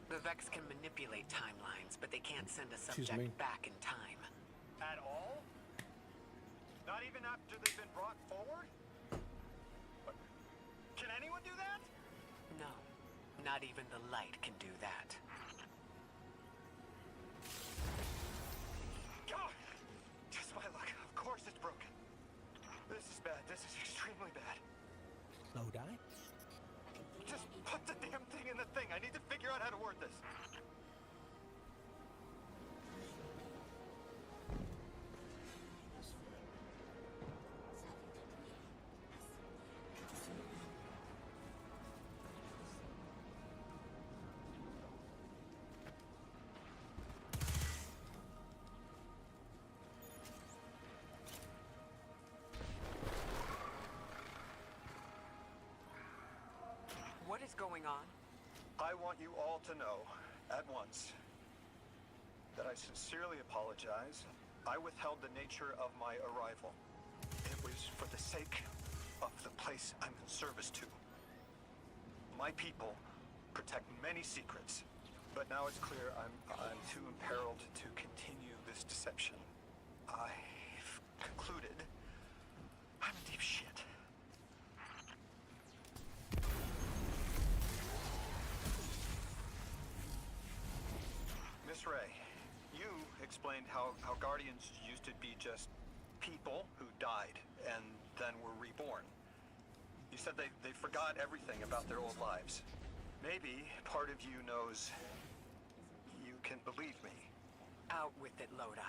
F: The Vex can manipulate timelines, but they can't send a
A: Excuse
F: subject
A: me.
F: back in time.
D: At all? Not even after they've been brought forward? But can anyone do that?
F: No. Not even the light can do that.
D: God! Just my luck. Of course it's broken. This is bad. This is extremely bad.
B: Lodi?
D: Just put the damn thing in the thing. I need to figure out how to word this.
F: What is going on?
D: I want you all to know, at once, that I sincerely apologize. I withheld the nature of my arrival. It was for the sake of the place I'm in service to. My people protect many secrets, but now it's clear I'm too imperiled to continue this deception. I've concluded I'm in deep shit. Miss Ray, you explained how Guardians used to be just people who died and then were reborn. You said they forgot everything about their old lives. Maybe part of you knows you can believe me.
F: Out with it, Lodi.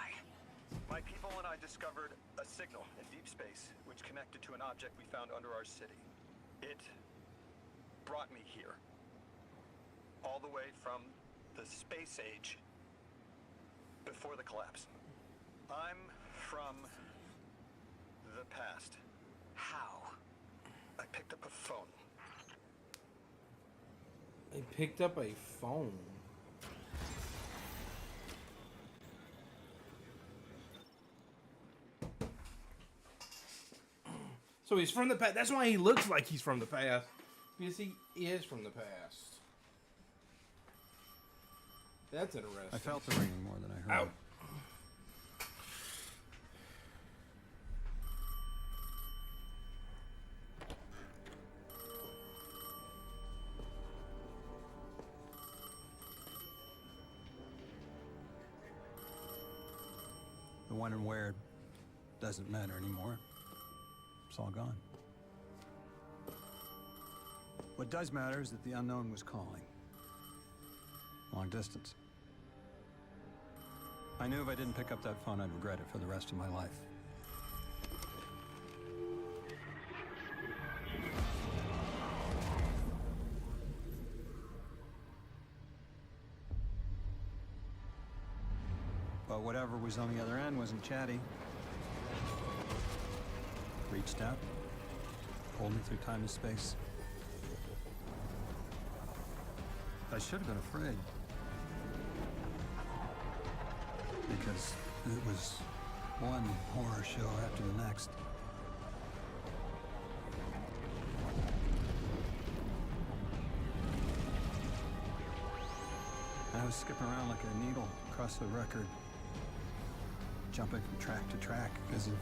D: My people and I discovered a signal in deep space which connected to an object we found under our city. It brought me here. All the way from the space age before the collapse. I'm from the past.
F: How?
D: I picked up a phone.
A: They picked up a phone. So he's from the past. That's why he looks like he's from the past. Because he is from the past. That's interesting.
G: I felt the ringing more than I heard.
A: Ow.
G: The when and where doesn't matter anymore. It's all gone. What does matter is that the unknown was calling. Long distance. I knew if I didn't pick up that phone, I'd regret it for the rest of my life. But whatever was on the other end wasn't chatty. Reached out, pulled me through time and space. I should have been afraid. Because it was one horror show after the next. I was skipping around like a needle across the record, jumping from track to track because of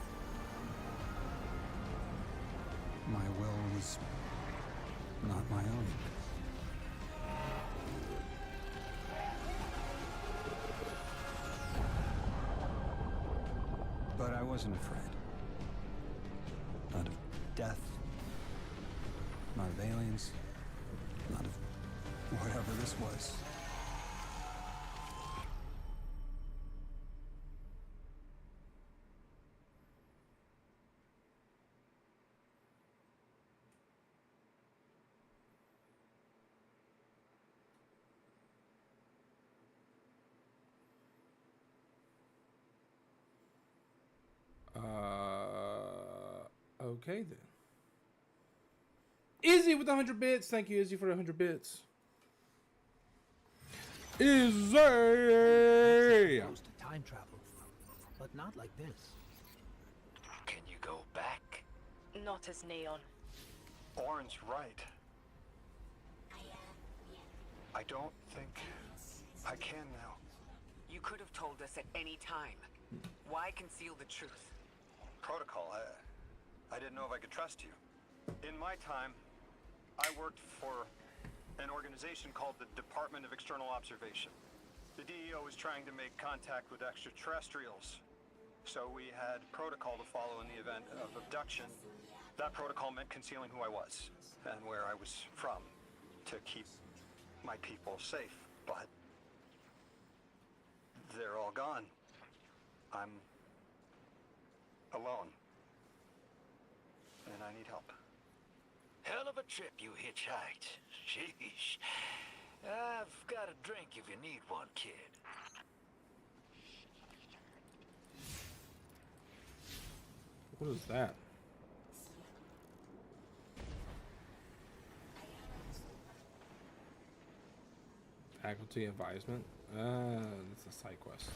G: my will was not my own. But I wasn't afraid. Not of death, not of aliens, not of whatever this was.
A: Okay then. Izzy with 100 bits. Thank you, Izzy, for the 100 bits. Izzy!
B: Close to time travel, but not like this.
E: Can you go back?
H: Not as Neon.
D: Orin's right. I don't think I can now.
F: You could have told us at any time. Why conceal the truth?
D: Protocol, I didn't know if I could trust you. In my time, I worked for an organization called the Department of External Observation. The DEO was trying to make contact with extraterrestrials. So we had protocol to follow in the event of abduction. That protocol meant concealing who I was and where I was from to keep my people safe. But they're all gone. I'm alone. And I need help.
E: Hell of a trip you hitchhiked. Sheesh. I've got a drink if you need one, kid.
A: What is that? Faculty advisement? It's a side quest.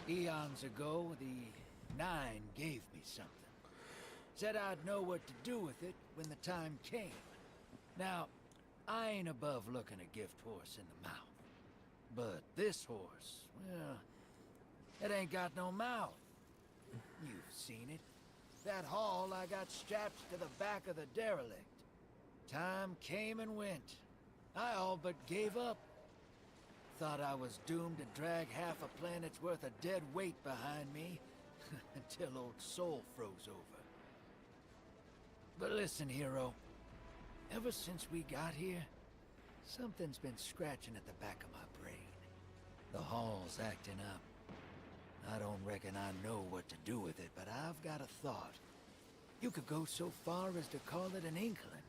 B: Eons ago, the Nine gave me something. Said I'd know what to do with it when the time came. Now, I ain't above looking a gift horse in the mouth. But this horse, well, it ain't got no mouth. You've seen it. That haul I got strapped to the back of the derelict. Time came and went. I all but gave up. thought I was doomed to drag half a planet's worth of dead weight behind me until old Soul froze over. But listen, hero. Ever since we got here, something's been scratching at the back of my brain. The hall's acting up. I don't reckon I know what to do with it, but I've got a thought. You could go so far as to call it an inkling.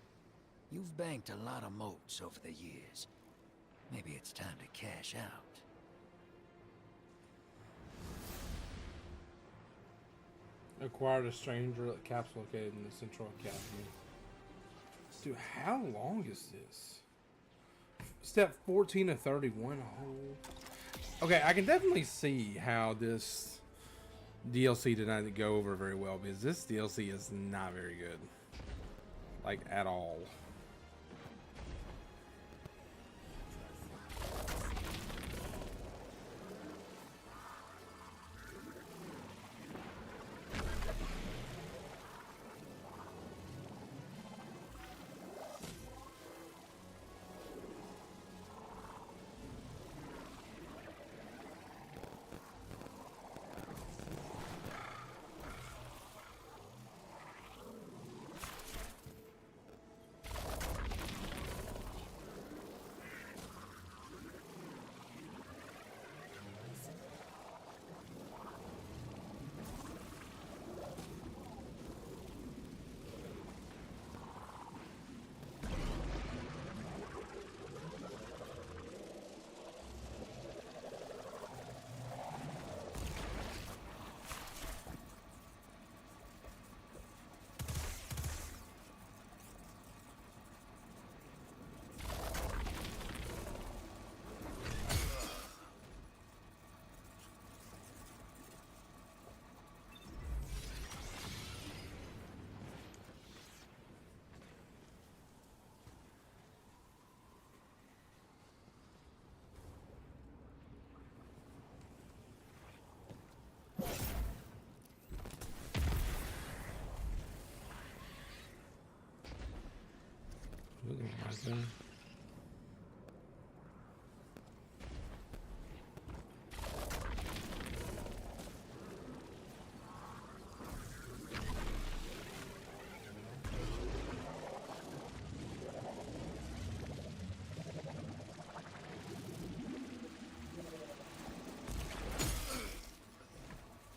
B: You've banked a lot of motes over the years. Maybe it's time to cash out.
A: Acquired a strange relic capsule located in the Central Academy. Dude, how long is this? Step 14 to 31. Oh. Okay, I can definitely see how this DLC did not go over very well, because this DLC is not very good. Like, at all.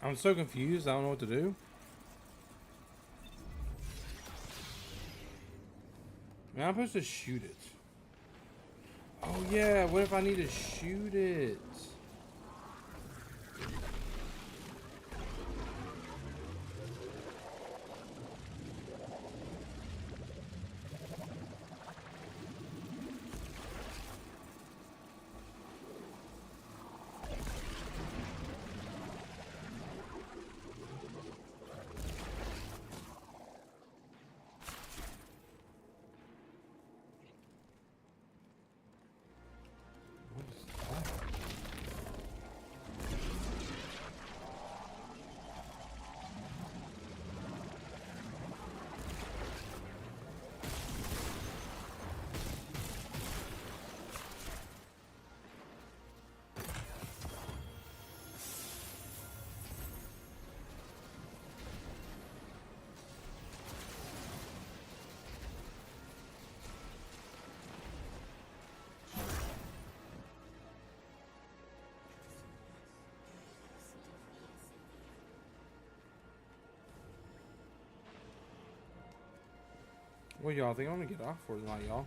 A: I'm so confused. I don't know what to do. Man, I'm supposed to shoot it. Oh yeah, what if I need to shoot it? What y'all think I'm gonna get off for tonight, y'all?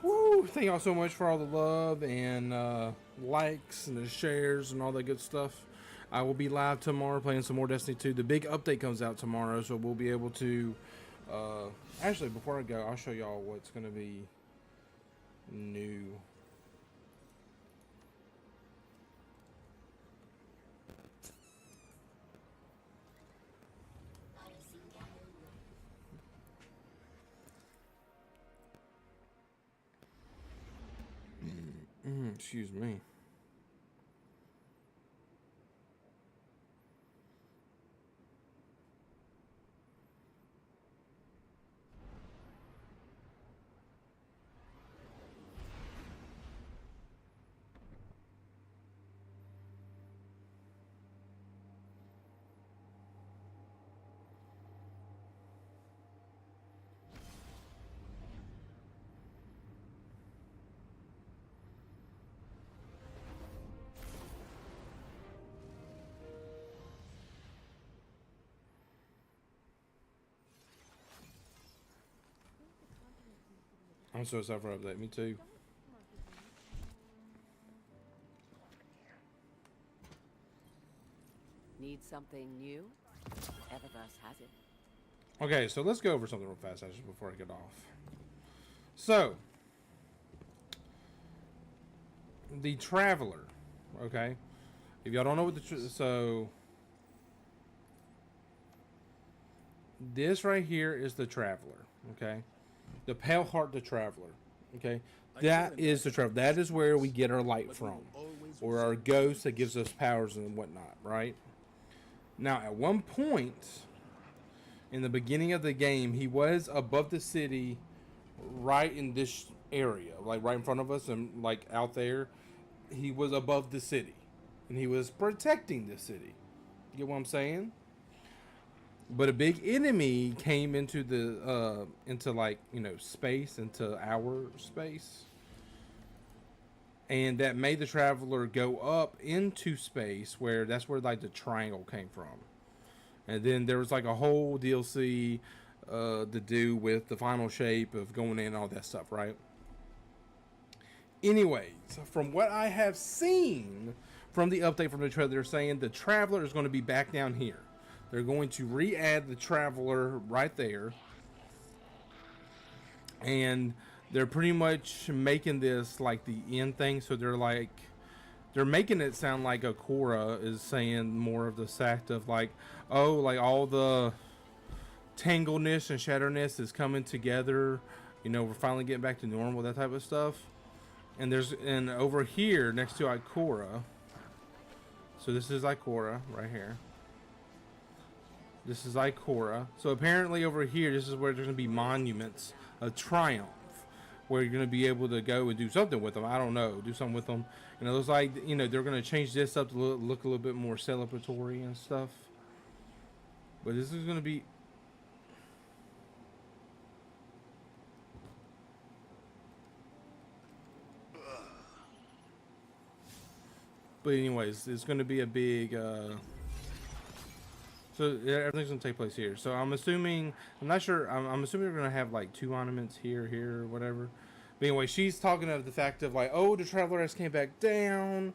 A: Woo! Thank y'all so much for all the love and likes and the shares and all that good stuff. I will be live tomorrow playing some more Destiny 2. The big update comes out tomorrow, so we'll be able to... actually, before I go, I'll show y'all what's gonna be new. Excuse me. I'm so excited for update. Me too.
H: Need something new? Eververse has it.
A: Okay, so let's go over something real fast actually before I get off. So, the Traveler, okay? If y'all don't know what so this right here is the Traveler, okay? The Pale Heart, the Traveler, okay? That is the Traveler. That is where we get our light from, or our ghost that gives us powers and whatnot, right? Now, at one point in the beginning of the game, he was above the city, right in this area, like right in front of us, and like out there. He was above the city, and he was protecting the city. You get what I'm saying? But a big enemy came into the into like, you know, space, into our space, and that made the Traveler go up into space, where that's where like the triangle came from. And then there was like a whole DLC to do with the final shape of going in and all that stuff, right? Anyways, from what I have seen from the update from the trailer, they're saying the Traveler is going to be back down here. They're going to re-add the Traveler right there. And they're pretty much making this like the end thing. So they're making it sound like Akora is saying more of the fact of like, oh, like all the tangledness and shatterness is coming together. You know, we're finally getting back to normal, that type of stuff. And and over here next to Ikora, so this is Ikora right here. This is Ikora. So apparently over here, this is where there's going to be monuments of triumph, where you're going to be able to go and do something with them. I don't know, do something with them. And it looks like, you know, they're going to change this up to look a little bit more celebratory and stuff. But this is going to be... But anyways, it's going to be a big... So everything's going to take place here. So I'm assuming... I'm not sure. I'm assuming we're going to have like 2 monuments here, or whatever. But anyway, she's talking of the fact of like, oh, the Traveler has came back down.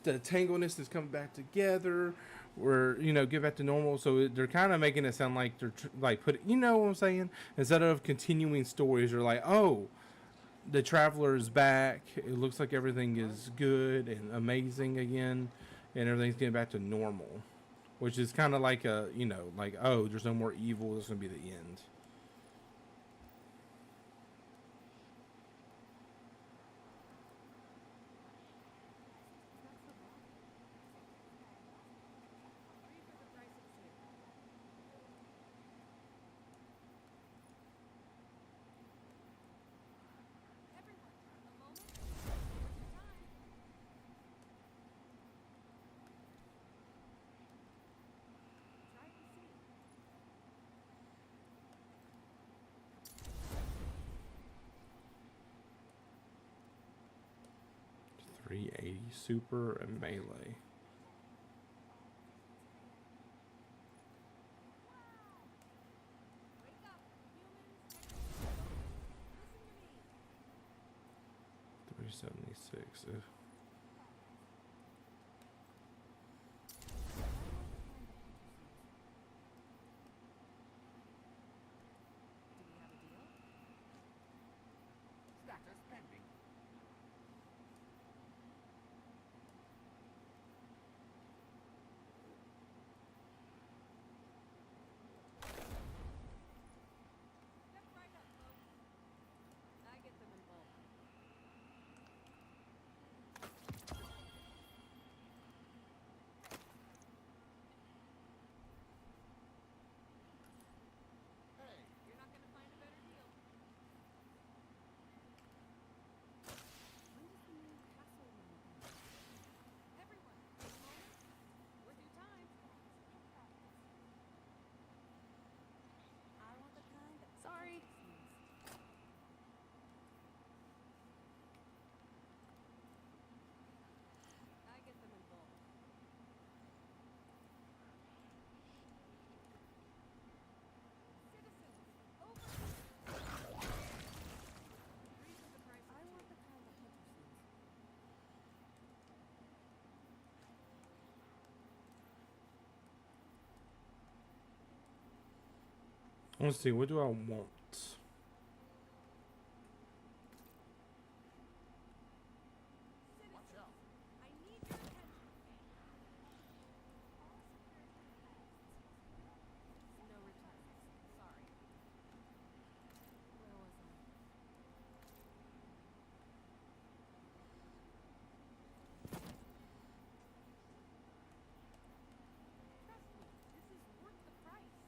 A: The tangledness is coming back together. We're, you know, get back to normal. So they're kind of making it sound like they're like you know what I'm saying? Instead of continuing stories, they're like, oh, the Traveler is back. It looks like everything is good and amazing again, and everything's getting back to normal, which is kind of like a, you know, like, oh, there's no more evil. This is gonna be the end. .380 super and melee. $376. Let's see, what do I want?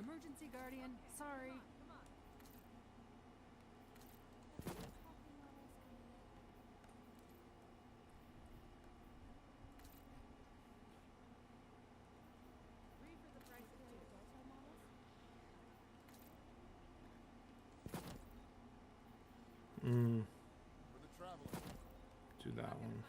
I: Emergency Guardian, sorry.
A: Do that one.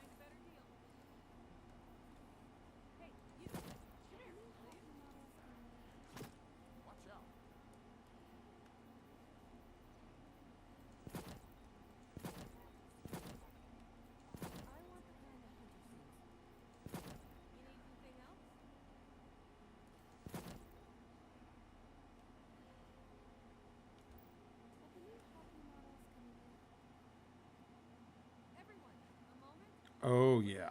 A: Oh yeah.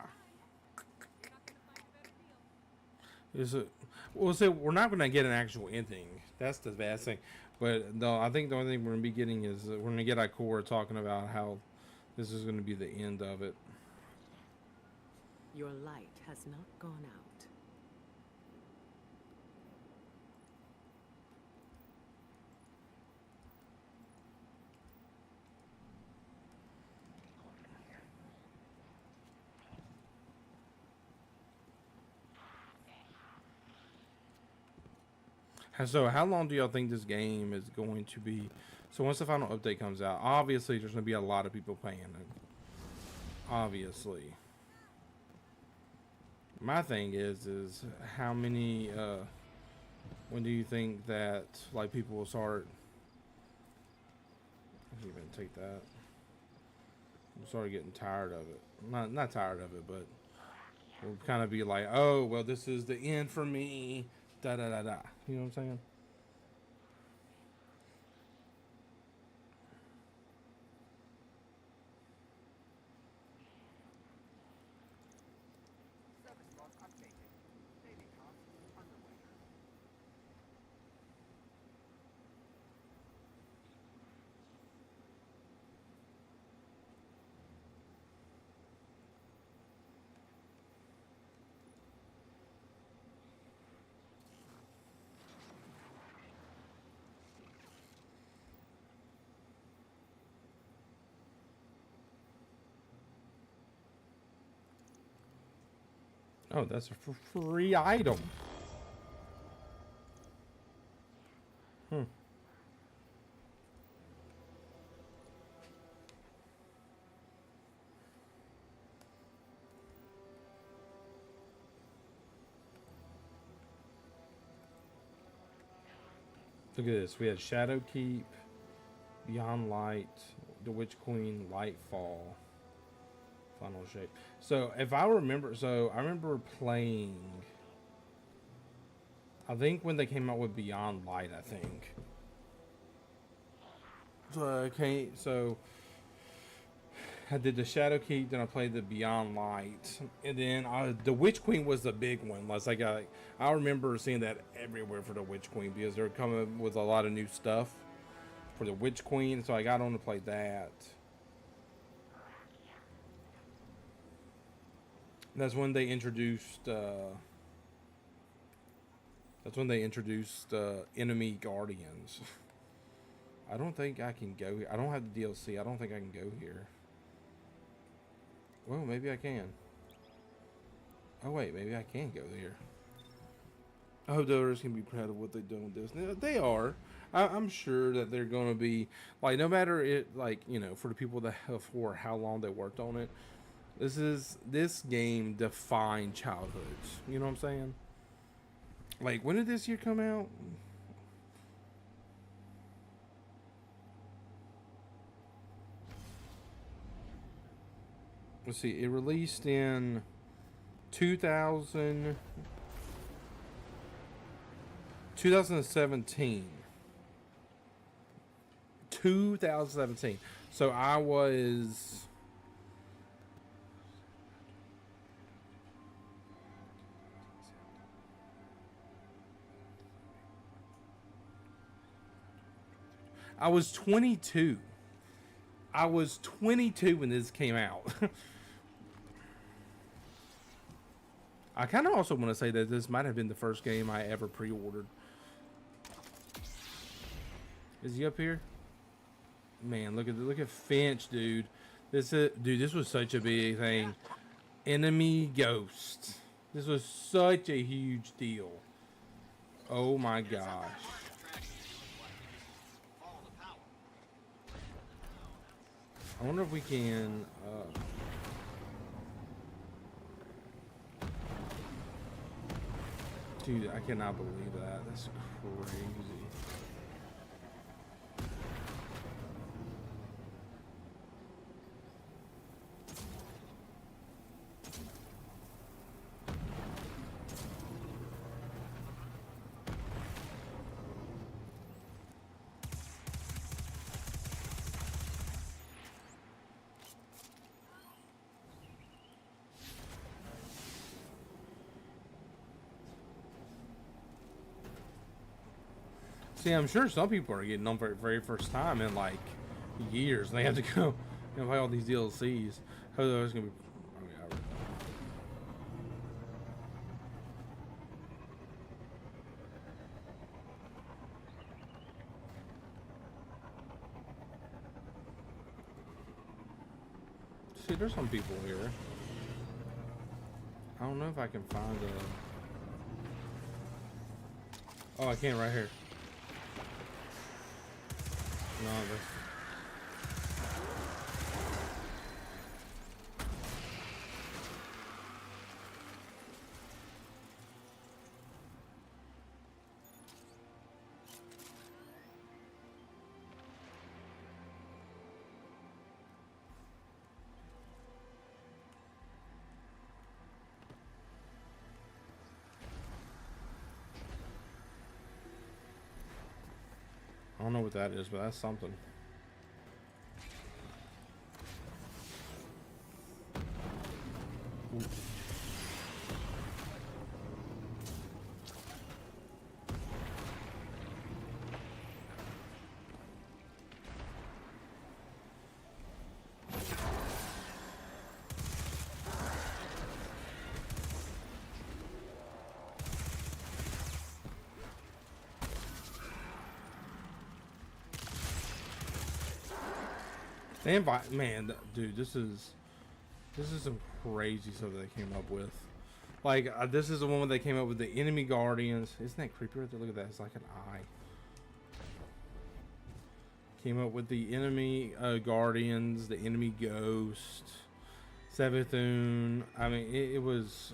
A: Is it? Well, so we're not going to get an actual ending. That's the bad thing. But no, I think the only thing we're going to be getting is we're going to get Ikora talking about how this is going to be the end of it.
F: Your light has not gone out.
A: So, how long do y'all think this game is going to be? So, once the final update comes out, obviously there's going to be a lot of people playing it. Obviously. My thing is how many? When do you think that like people will start? I can't even take that. I'm sort of getting tired of it. Not tired of it, but we'll kind of be like, oh, well, this is the end for me. Da da da da. You know what I'm saying? Oh, that's a free item. Look at this. We had Shadow Keep, Beyond Light, The Witch Queen, Lightfall, Final Shape. So if I remember, I remember playing. I think when they came out with Beyond Light, I think. So I did the Shadow Keep, then I played the Beyond Light, and then the Witch Queen was the big one. Like I remember seeing that everywhere for the Witch Queen because they're coming with a lot of new stuff for the Witch Queen, so I got on to play that. And that's when they introduced. That's when they introduced enemy guardians. I don't think I can go here. I don't have the DLC. I don't think I can go here. Well, maybe I can. Oh wait, maybe I can go there. I hope the others can be proud of what they've done with this. They are. I'm sure that they're going to be like, no matter it, like, you know, for the people that for how long they worked on it. This game defined childhoods. You know what I'm saying? Like, when did this year come out? Let's see. It released in 2017. 2017. So I was. I was 22. I was 22 when this came out. I kind of also want to say that this might have been the first game I ever pre-ordered. Is he up here? Man, look at Finch, dude. This was such a big thing. Enemy Ghost. This was such a huge deal. Oh my gosh. I wonder if we can. Dude, I cannot believe that. That's crazy. See, I'm sure some people are getting them for the very first time in like years. And they have to go and buy all these DLCs. Oh, it's gonna be. See, there's some people here. I don't know if I can find a. Oh, I can't right here. No, that's. I don't know what that is, but that's something. Ooh. They invite, man, dude. This is some crazy stuff that they came up with. Like this is the one where they came up with the enemy guardians. Isn't that creepy right there? Look at that. It's like an eye. Came up with the enemy guardians, the enemy ghost, Savathun. I mean, it was.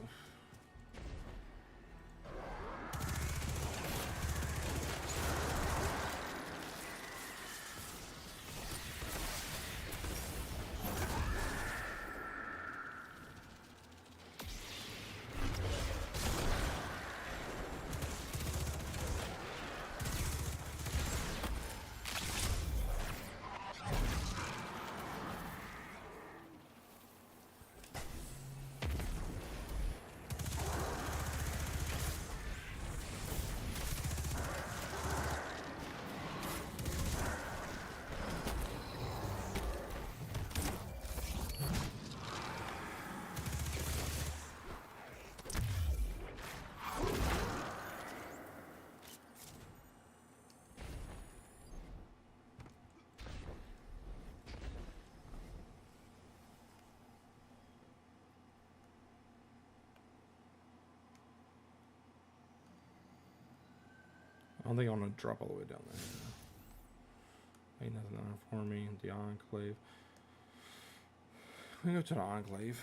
A: I don't think I want to drop all the way down there. Ain't nothing on for me. The Enclave. We go to the Enclave.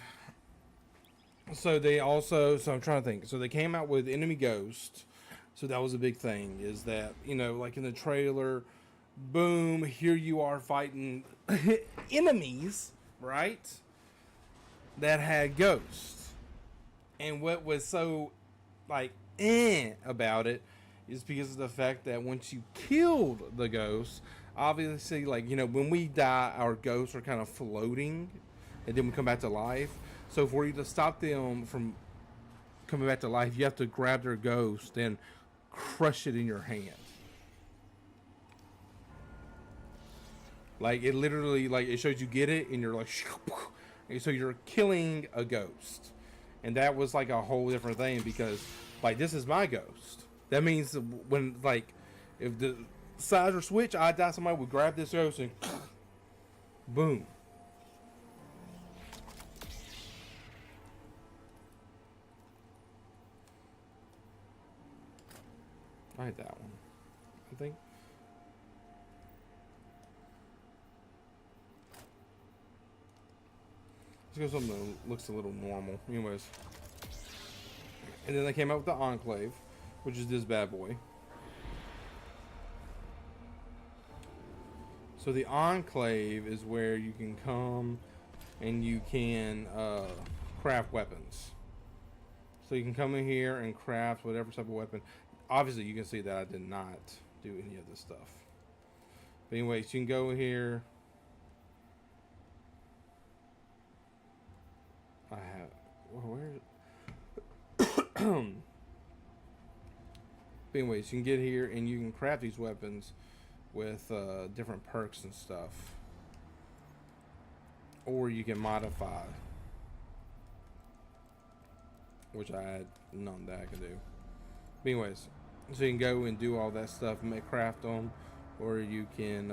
A: So they also, so I'm trying to think. So they came out with Enemy Ghost. So that was a big thing. Is that, you know, like in the trailer, boom, here you are fighting enemies, right? That had ghosts. And what was so, like, about it is because of the fact that once you killed the ghost, obviously, like, you know, when we die, our ghosts are kind of floating, and then we come back to life. So for you to stop them from coming back to life, you have to grab their ghost and crush it in your hand. Like, it literally, like, it shows you get it, and you're like, and so you're killing a ghost. And that was, like, a whole different thing, because, like, this is my ghost. That means when, like, if the sides are switched, I die, somebody would grab this ghost and boom. I had that one, I think. Let's go something that looks a little normal. Anyways. And then they came out with the Enclave, which is this bad boy. So the Enclave is where you can come and you can craft weapons. So you can come in here and craft whatever type of weapon. Obviously, you can see that I did not do any of this stuff. But anyways, you can go here. I have... Where is it? But anyways, you can get here and you can craft these weapons with different perks and stuff. Or you can modify. Which I had none that I can do. But anyways, so you can go and do all that stuff and make craft them. Or you can...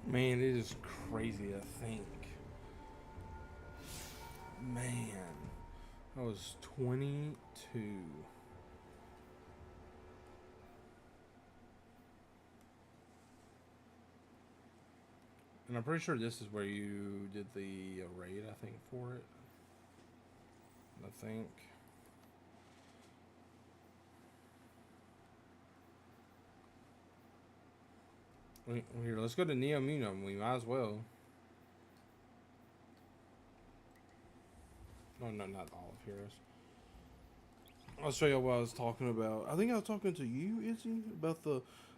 A: Man, it is crazy to think. Man, I was 22. And I'm pretty sure this is where you did the raid, I think, for it. I think. Here, let's go to Neo Munum. We might as well. No, not all of Heroes. I'll show you what I was talking about. I think I was talking to you, Izzy, about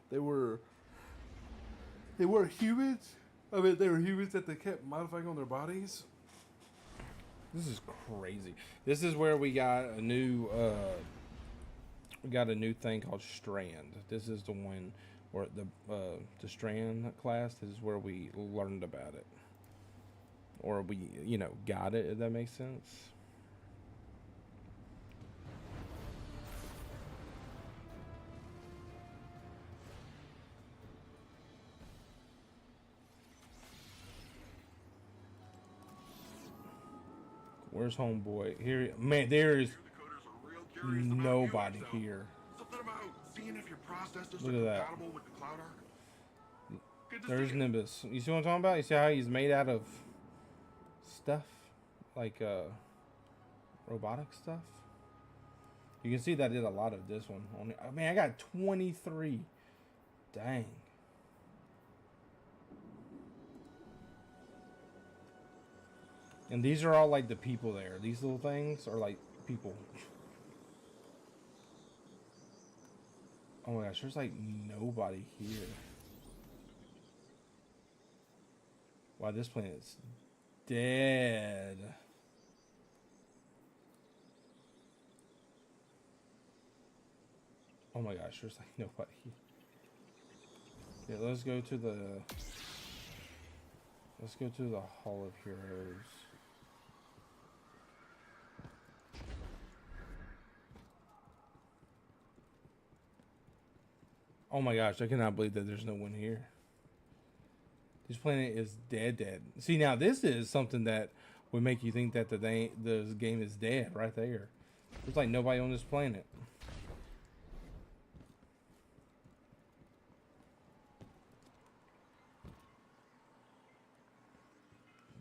A: they were humans. I mean, they were humans that they kept modifying on their bodies. This is crazy. This is where we got a new thing called Strand. This is the one where the Strand class. This is where we learned about it, or we got it. If that makes sense. Where's homeboy? Here, man. There's nobody here. Look at that. There's Nimbus. You see what I'm talking about? You see how he's made out of stuff, like robotic stuff. You can see that I did a lot of this one. I mean, I got 23. Dang. And these are all like the people there. These little things are like people. Oh my gosh, there's like nobody here. Wow, this planet's dead. Oh my gosh, there's like nobody here. Yeah, let's go to the... Let's go to the Hall of Heroes. Oh my gosh, I cannot believe that there's no one here. This planet is dead. See, now this is something that would make you think that the game is dead right there. There's like nobody on this planet.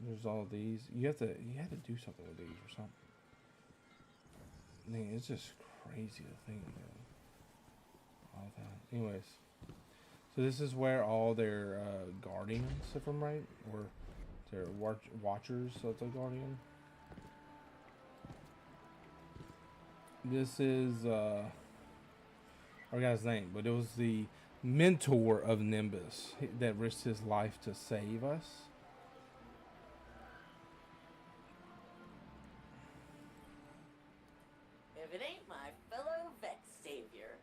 A: There's all these. You have to do something with these or something. Man, it's just crazy to think of all that. Anyways, so this is where all their guardians, if I'm right, or their watchers of the guardian. This is I forgot his name, but it was the mentor of Nimbus that risked his life to save us.
H: If it ain't my fellow vet savior.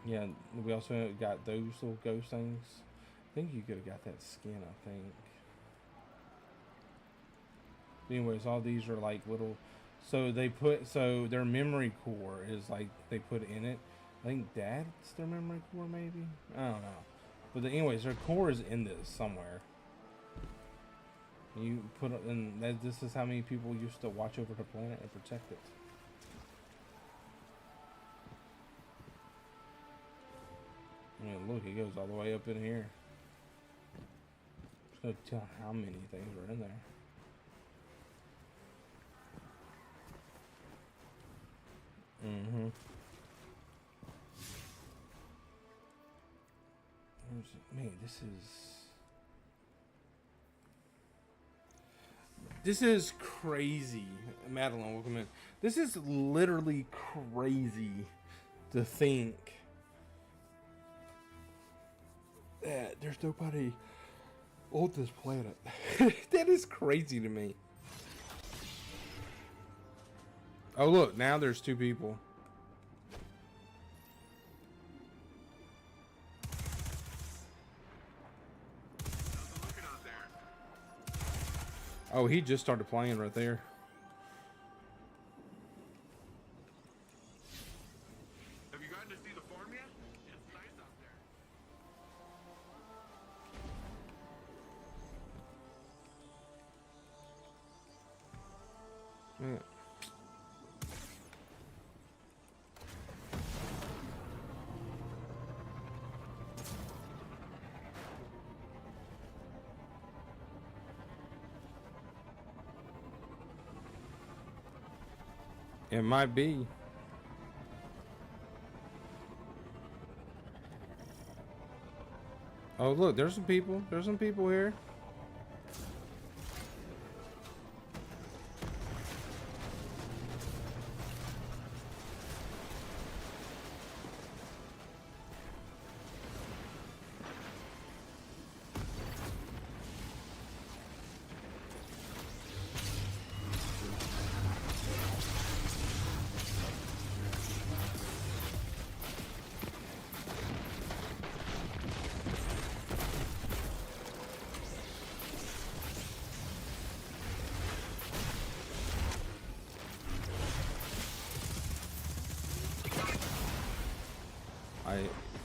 A: Yeah, we also got those little ghost things. I think you could have got that skin, I think. Anyways, all these are like little, so their memory core is like they put in it. I think that's their memory core, maybe. I don't know, but anyways, their core is in this somewhere. You put it in. This is how many people used to watch over the planet and protect it. I mean, look, it goes all the way up in here. Just gonna tell how many things are in there. Man, this is crazy. Madeline, welcome in. This is literally crazy to think that there's nobody on this planet. That is crazy to me. Oh look, now there's two people. Oh, he just started playing right there.
C: Have you gotten to see the farm yet? It's nice out there.
A: Man. It might be. Oh, look, there's some people. There's some people here.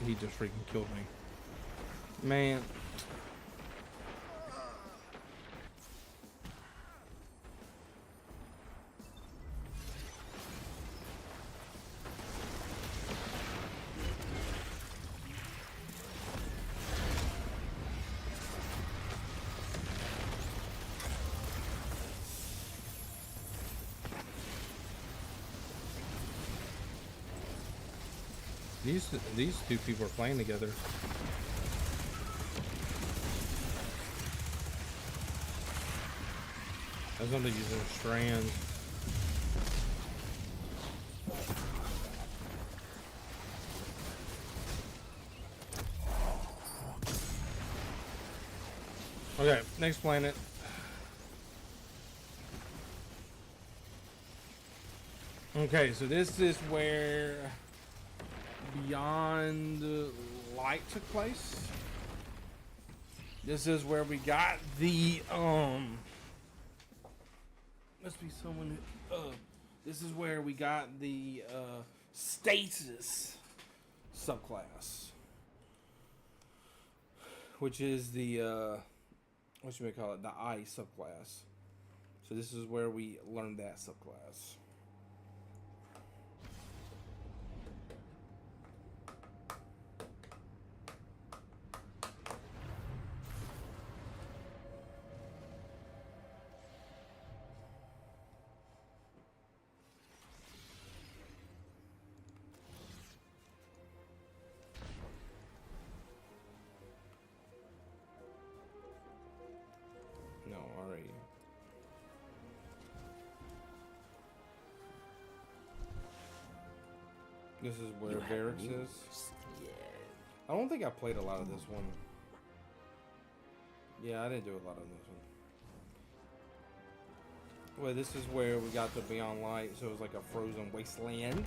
A: He just freaking killed me. Man. These two people are playing together. That's something using strands. Okay, next planet. Okay, so this is where Beyond Light took place. This is where we got the must be someone who this is where we got the stasis subclass, which is the what you may call it, the ice subclass. So this is where we learned that subclass. No, alright. This is where barracks is.
H: Yeah.
A: I don't think I played a lot of this one. Yeah, I didn't do a lot of this one. Well, this is where we got the Beyond Light, so it was like a frozen wasteland.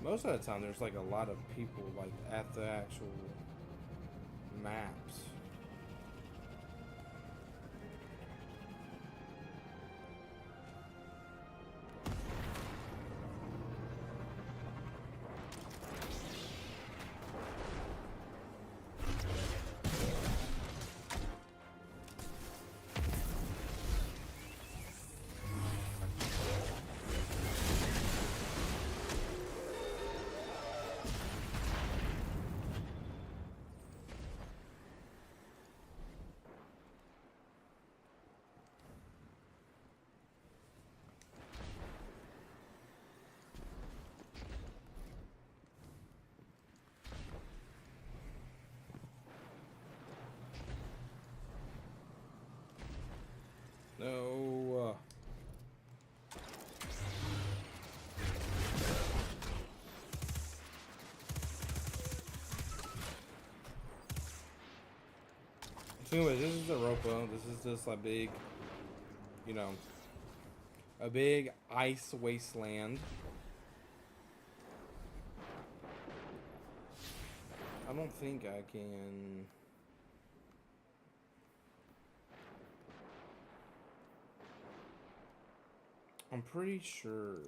A: Most of the time, there's like a lot of people like at the actual maps. No. So anyway, this is the Europa. This is just a big, you know, a big ice wasteland. I don't think I can. I'm pretty sure.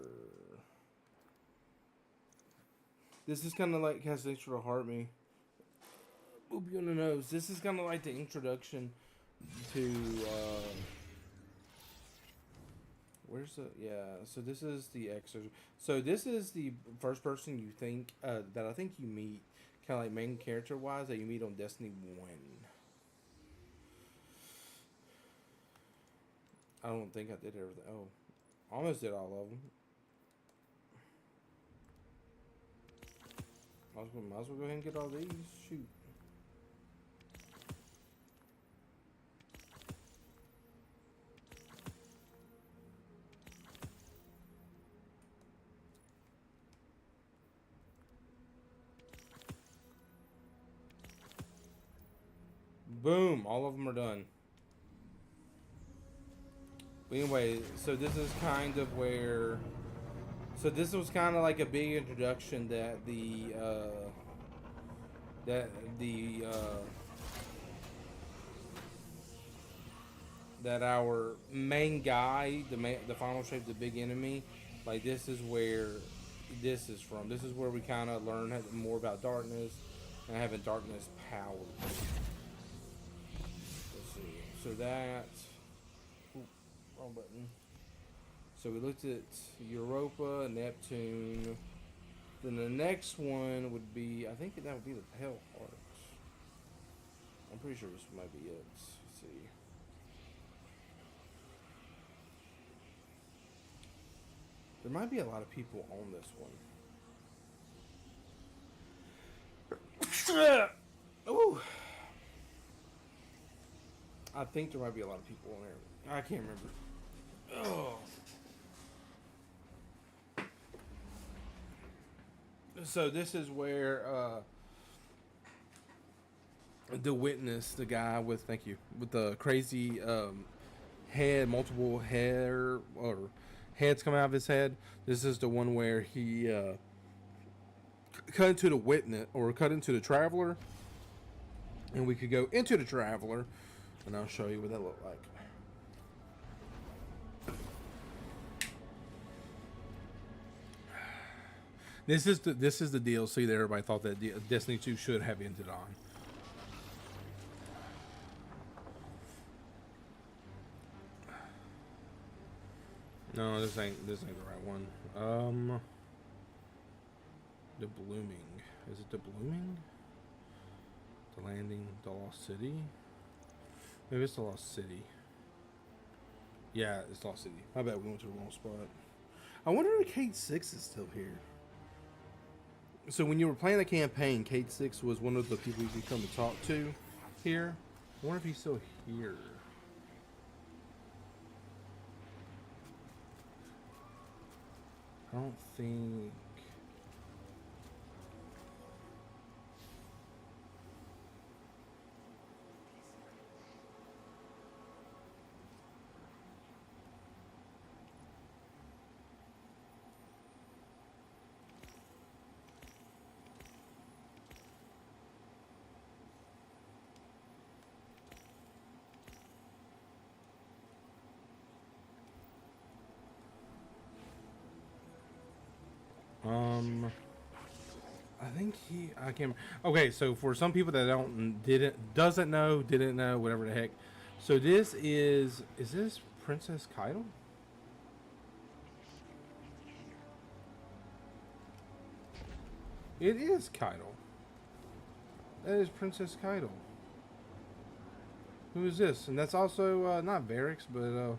A: This is kind of like has extra heart me. Oop you on the nose. This is kind of like the introduction to. Where's the So this is the exorcism. So this is the first person you think that I think you meet, kind of like main character wise, that you meet on Destiny 1. I don't think I did everything. Oh. Almost did all of them. Might as well go ahead and get all these. Shoot. Boom! All of them are done. But anyway, so this is kind of where. So this was kind of like a big introduction that that our main guy, the final shape, the big enemy, like this is where this is from. This is where we kind of learn more about darkness and having darkness powers. Let's see. So that's. Wrong button. So we looked at Europa, Neptune. Then the next one would be, I think that would be the Pale Hearts. I'm pretty sure this might be it. Let's see. There might be a lot of people on this one. Ooh. I think there might be a lot of people on there. I can't remember. Oh. So this is where the witness, the guy with with the crazy head, multiple hair or heads come out of his head. This is the one where he cut into the witness or cut into the traveler, and we could go into the traveler, and I'll show you what that looked like. This is the DLC that everybody thought that Destiny 2 should have ended on. No, this ain't the right one. The Blooming. Is it the Blooming? The Landing, the Lost City? Maybe it's the Lost City. Yeah, it's Lost City. I bet we went to the wrong spot. I wonder if Kate 6 is still here. So when you were playing the campaign, Kate 6 was one of the people you could come and talk to here. I wonder if he's still here. I don't think... I think I can't. Okay, so for some people that didn't know, whatever the heck. So this is this Princess Kaido? It is Kaido. That is Princess Kaido. Who is this? And that's also not Varix, but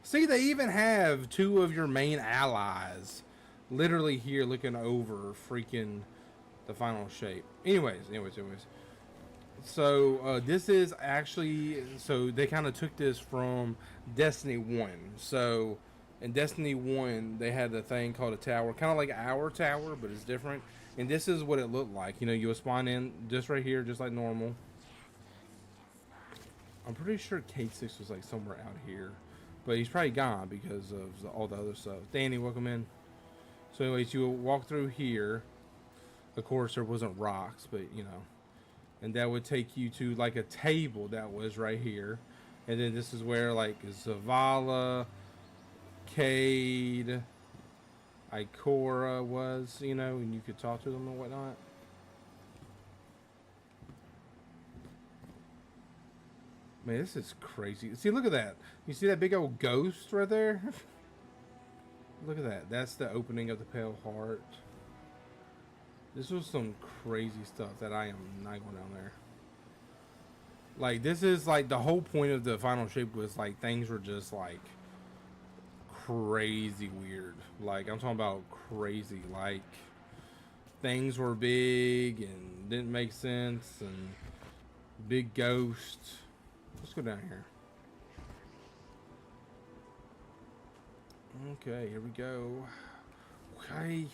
A: see, they even have two of your main allies literally here looking over freaking the final shape. Anyways. So this is actually, so they kind of took this from Destiny 1. So in Destiny 1, they had a thing called a tower, kind of like our tower, but it's different. And this is what it looked like. You know, you would spawn in just right here, just like normal. I'm pretty sure Kate 6 was like somewhere out here. But he's probably gone because of all the other stuff. Danny, welcome in. So anyways, you walk through here. Of course, there wasn't rocks, but you know. And that would take you to like a table that was right here. And then this is where like Zavala, Cade, Ikora was, you know, and you could talk to them and whatnot. Man, this is crazy. See, look at that. You see that big old ghost right there? Look at that. That's the opening of the Pale Heart. This was some crazy stuff that I am not going down there. Like, this is like the whole point of the final shape was like things were just like crazy weird. Like, I'm talking about crazy. Like, things were big and didn't make sense and big ghosts. Let's go down here. Okay, here we go. Okay.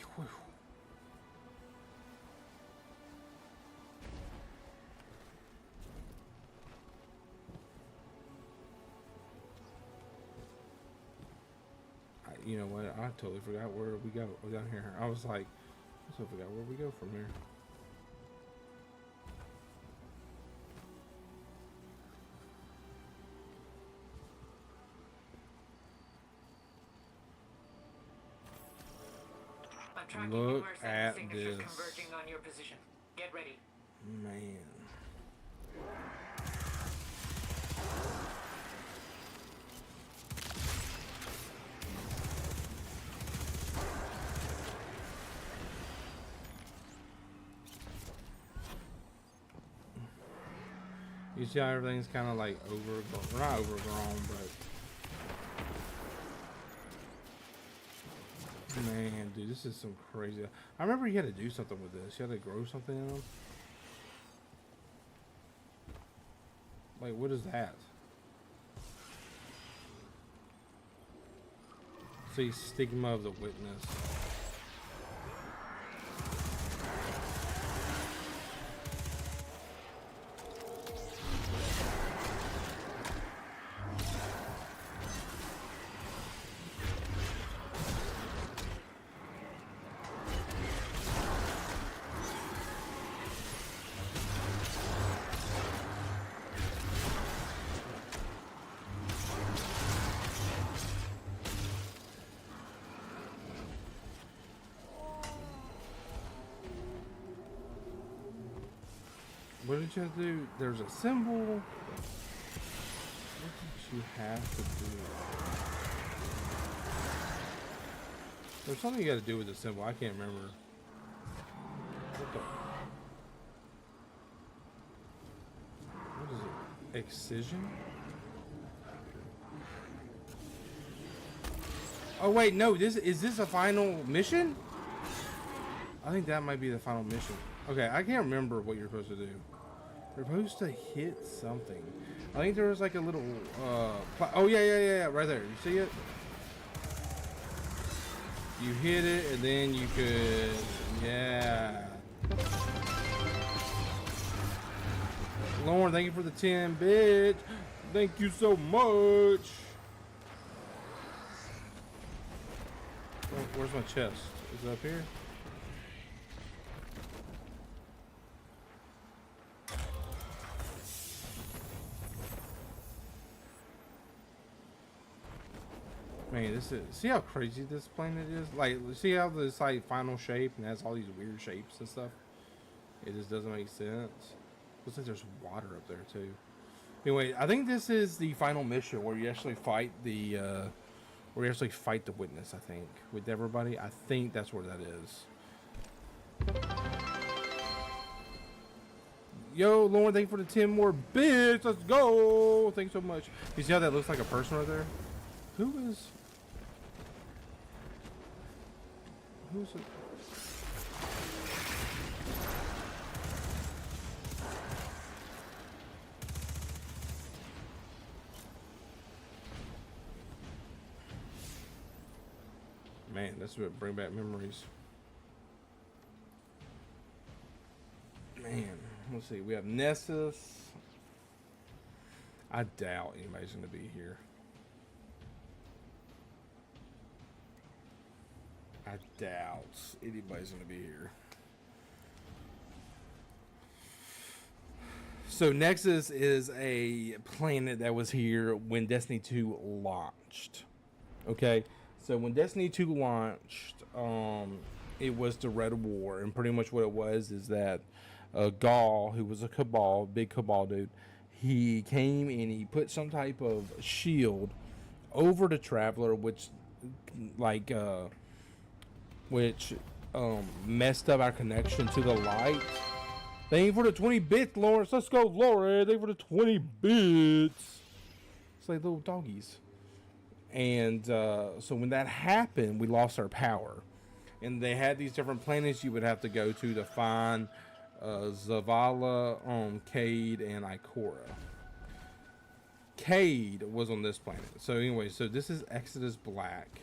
A: You know what? I totally forgot where we go. Oh, down here. I was like, I totally forgot where we go from here. Look at this.
F: Converging on your position. Get ready.
A: Man. You see how everything's kind of like overgrown, not overgrown, but man, dude, this is some crazy. I remember you had to do something with this. You had to grow something in them. Like, what is that? See, stigma of the witness. What did you have to do? There's a symbol. What did you have to do? There's something you got to do with the symbol. I can't remember. What the? What is it? Excision? Oh wait, no. Is this a final mission? I think that might be the final mission. Okay, I can't remember what you're supposed to do. You're supposed to hit something. I think there was like a little. Oh yeah, right there. You see it? You hit it, and then you could. Yeah. Lauren, thank you for the 10 bits. Thank you so much. Where's my chest? Is it up here? Man, this is. See how crazy this planet is? Like, see how this like final shape and has all these weird shapes and stuff? It just doesn't make sense. Looks like there's water up there too. Anyway, I think this is the final mission where you actually fight the witness, I think, with everybody. I think that's where that is. Yo, Lauren, thank you for the 10 more bits. Let's go. Thanks so much. You see how that looks like a person right there? Who's it? Man, that's what bring back memories. Man, let's see. We have Nessus. I doubt anybody's going to be here. I doubt anybody's going to be here. So Nexus is a planet that was here when Destiny 2 launched. Okay, so when Destiny 2 launched, it was the Red War, and pretty much what it was is that Gaul, who was a Cabal, big Cabal dude, he came and he put some type of shield over the Traveler, which messed up our connection to the light. Thank you for the 20 bits, Lawrence. Let's go, Lawrence. Thank you for the 20 bits. It's like little doggies. And so when that happened, we lost our power. And they had these different planets you would have to go to find Zavala, Cade, and Ikora. Cade was on this planet. So anyway, so this is Exodus Black.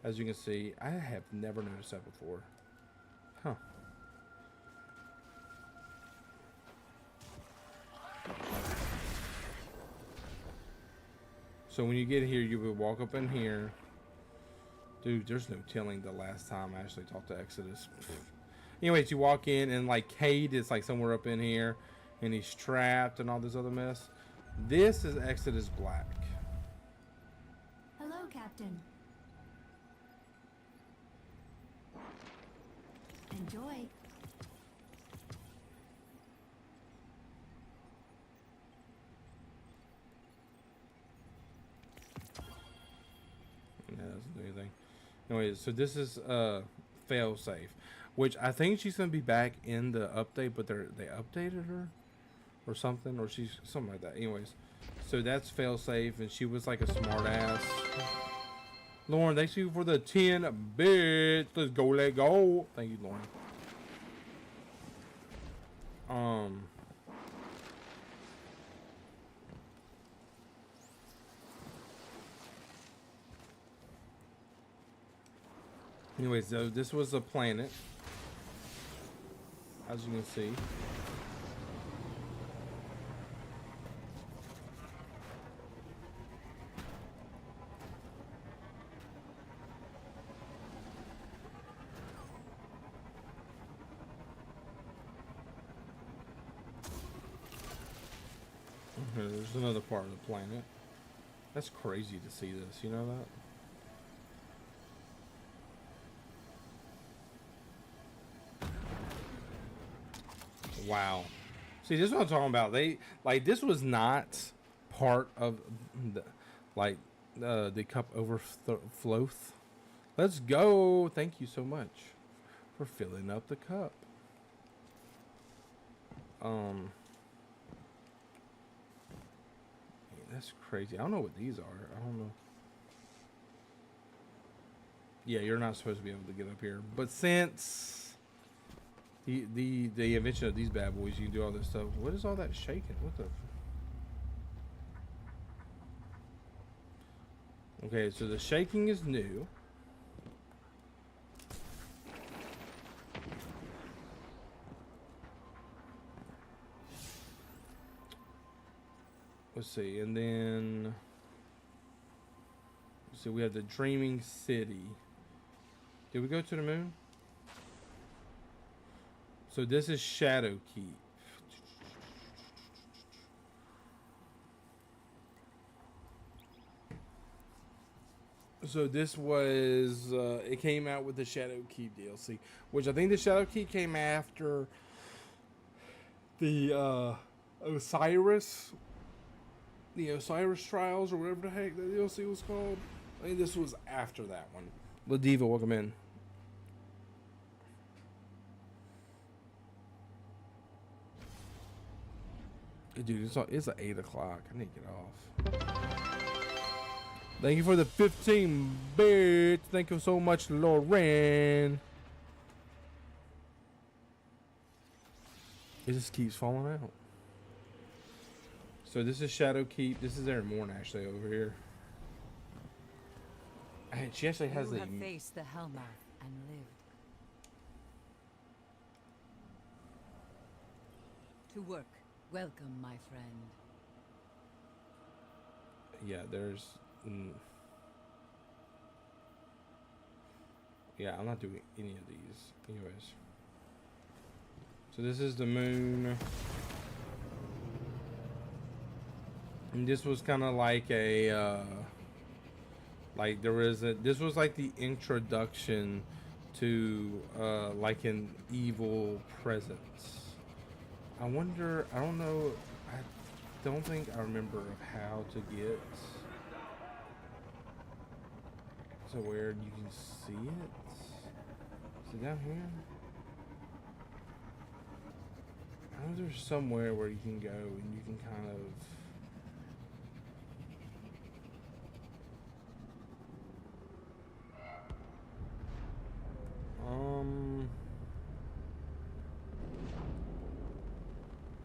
A: As you can see, I have never noticed that before. Huh. So when you get here, you would walk up in here. Dude, there's no telling the last time I actually talked to Exodus. Anyways, you walk in and like Cade is like somewhere up in here. And he's trapped and all this other mess. This is Exodus Black.
I: Hello, Captain. Enjoy.
A: Yeah, doesn't do anything. Anyway, so this is fail safe, which I think she's gonna be back in the update, but they updated her or something, or she's something like that. Anyways, so that's fail safe, and she was like a smart ass. Lauren, thank you for the 10 bits. Let's go, let go. Thank you, Lauren. Anyways, so this was a planet, as you can see. Okay, there's another part of the planet. That's crazy to see this, you know that? Wow. See, this is what I'm talking about. They like this was not part of the like the cup overflow. Let's go. Thank you so much for filling up the cup. Man, that's crazy. I don't know what these are. I don't know. Yeah, you're not supposed to be able to get up here. But since the invention of these bad boys, you can do all this stuff. What is all that shaking? What the? Okay, so the shaking is new. Let's see, and then so we have the Dreaming City. Did we go to the moon? So this is Shadow Keep. So this was it came out with the Shadow Keep DLC, which I think the Shadow Keep came after the Osiris Trials or whatever the heck the DLC was called. I think this was after that one. Ladiva, welcome in. Dude, it's at 8 o'clock. I need to get off. Thank you for the 15 bits. Thank you so much, Lauren. It just keeps falling out. So this is Shadow Keep. This is Morn actually over here. And she actually has
H: You have faced the Hellmouth and lived. To work. Welcome, my friend.
A: Yeah, there's. Yeah, I'm not doing any of these. Anyways. So this is the moon. And this was kind of like a. Like there was a. This was like the introduction to like an evil presence. I wonder. I don't know. I don't think I remember how to get. So where you can see it? Is it down here? I know there's somewhere where you can go and you can kind of.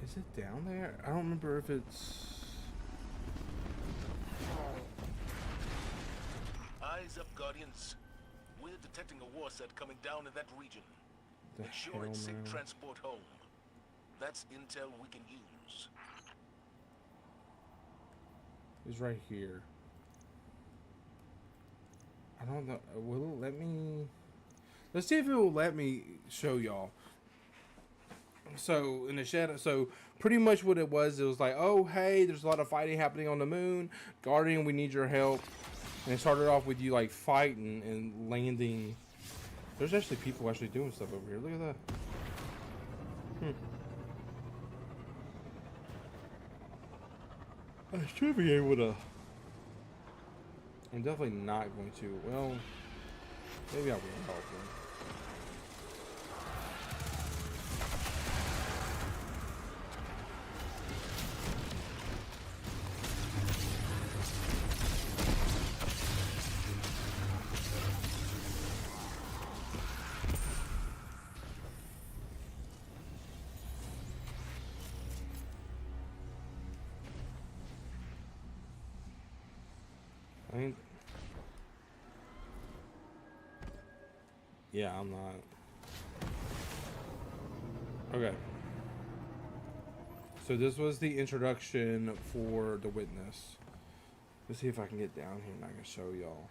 A: Is it down there? I don't remember if it's.
J: Eyes up, Guardians. We're detecting a war set coming down in that region. Ensure it's safe transport home. That's intel we can use.
A: It's right here. I don't know. Will it let me? Let's see if it will let me show y'all. So in the shadow, so pretty much what it was like, oh hey, there's a lot of fighting happening on the moon. Guardian, we need your help. And it started off with you like fighting and landing. There's actually people actually doing stuff over here. Look at that. I should be able to. I'm definitely not going to. Well, maybe I will help them. Yeah, I'm not. Okay. So this was the introduction for the witness. Let's see if I can get down here and I can show y'all.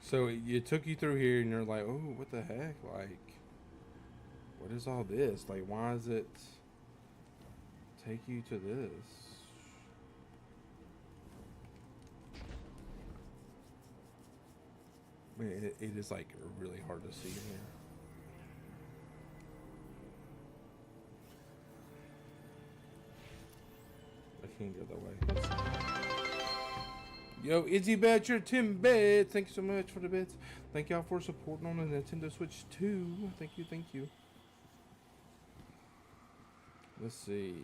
A: So it took you through here and you're like, oh, what the heck? Like, what is all this? Like, why does it take you to this? Man, it is like really hard to see in here. can't go that way. Yo, Izzy Badger, 10 bits. Thank you so much for the bits. Thank y'all for supporting on the Nintendo Switch 2. Thank you, thank you. Let's see.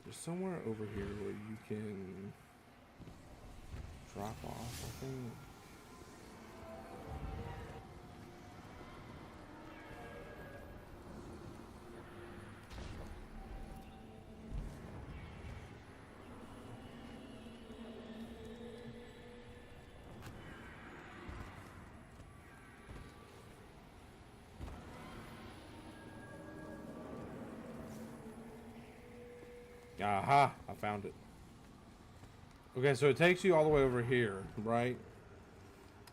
A: There's somewhere over here where you can drop off, I think. Aha, I found it. Okay, so it takes you all the way over here, right?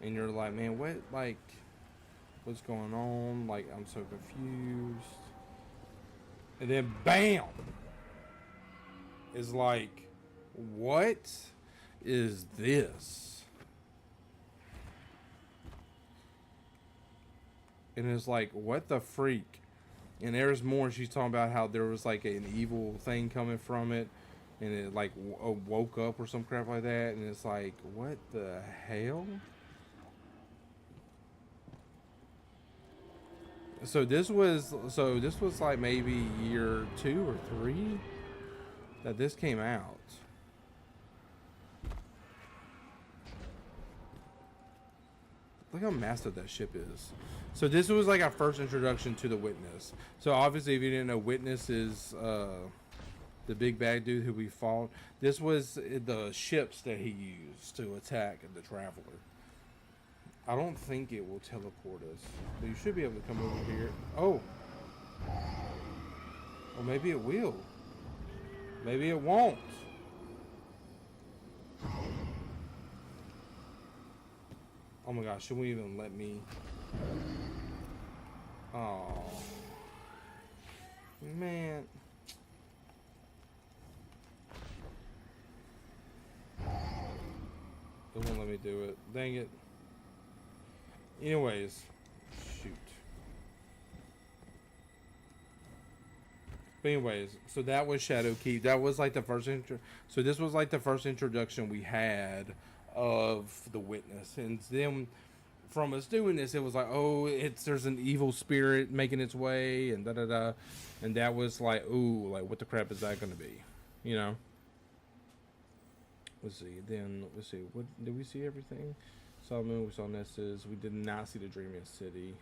A: And you're like, man, what, like, what's going on? Like, I'm so confused. And then, bam! Is like, what is this? And it's like, what the freak? And there's more. She's talking about how there was like an evil thing coming from it, and it like woke up or some crap like that. And it's like, what the hell? So this was like maybe year 2 or 3 that this came out. Look how massive that ship is. So this was like our first introduction to the Witness. So obviously, if you didn't know, Witness is the big bad dude who we fought. This was the ships that he used to attack the Traveler. I don't think it will teleport us, but you should be able to come over here. Oh, or maybe it will. Maybe it won't. Oh my gosh, should we even let me? Oh, man. It won't let me do it. Dang it. Anyways, shoot. But anyways, so that was Shadowkeep. That was like the first so this was like the first introduction we had of the Witness. And then from us doing this, it was like, oh, there's an evil spirit making its way, and da-da-da. And that was like, ooh, like, what the crap is that going to be? You know? Let's see. Then, let's see. What did we see everything? Saw the moon, we saw Nessus. We did not see the Dreaming City.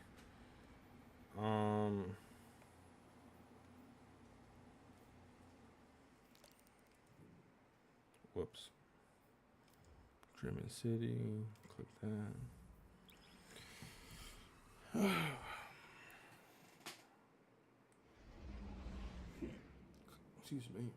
A: Whoops. Dreaming City. Click that. Excuse me.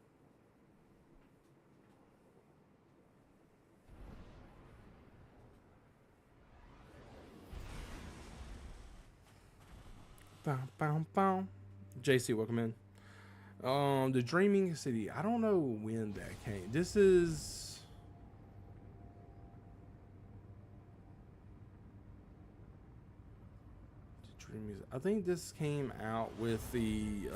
A: Bow, bow, bow. JC, welcome in. The Dreaming City. I don't know when that came. This is the Dreaming. I think this came out with the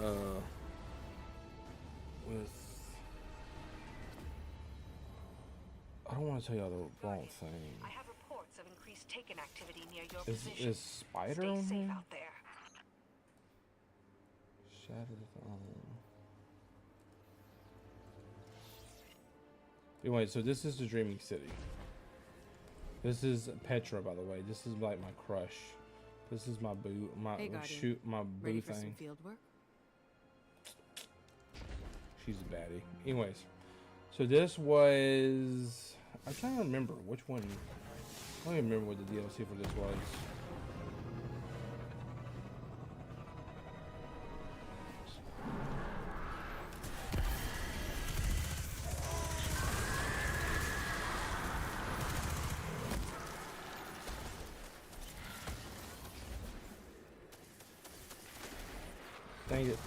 A: I don't want to tell y'all the wrong thing.
F: I have reports of increased Taken activity near your position.
A: Is Spider
F: Stay
A: on
F: safe
A: here?
F: out there.
A: Shattered Anyway, so this is the Dreaming City. This is Petra, by the way. This is like my crush. This is my boo, my shoot, my boo
H: Ready
A: thing.
H: for some field work?
A: She's a baddie. Anyways, so this was. I'm trying to remember which one. I don't even remember what the DLC for this was. Dang it.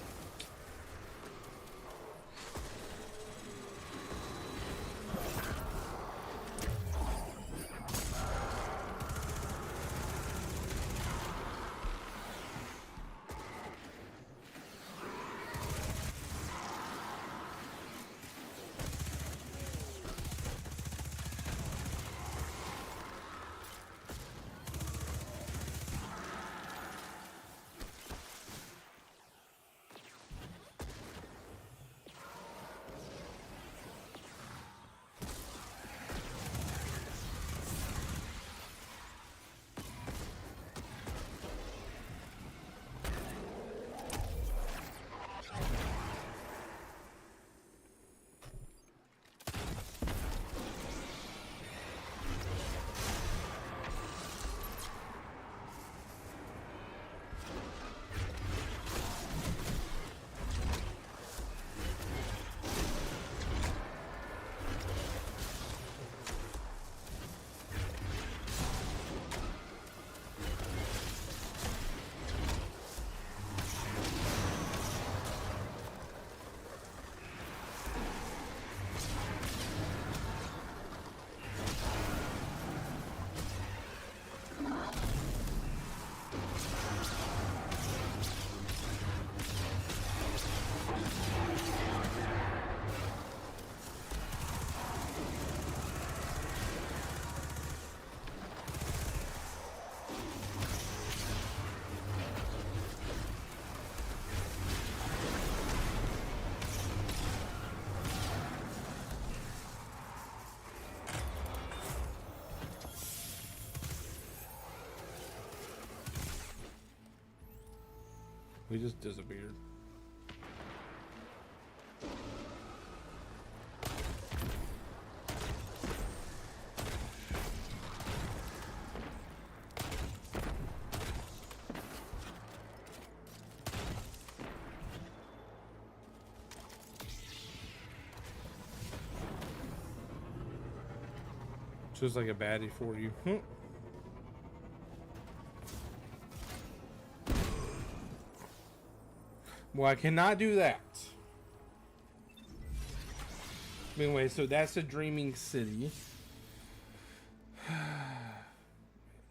A: He just disappeared. Just like a baddie for you. Well, I cannot do that. Anyway, so that's the Dreaming City.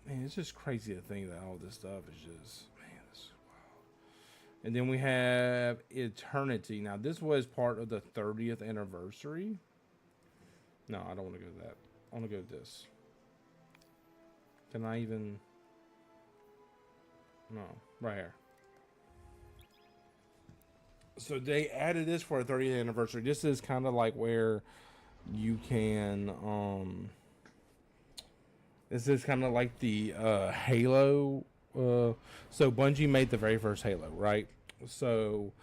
A: Man, it's just crazy to think that all this stuff is just, man, this is wild. And then we have Eternity. Now, this was part of the 30th anniversary. No, I don't want to go to that. I want to go to this. Can I even... No, right here. So they added this for a 30th anniversary. This is kind of like where you can... This is kind of like the Halo. So Bungie made the very first Halo, right? So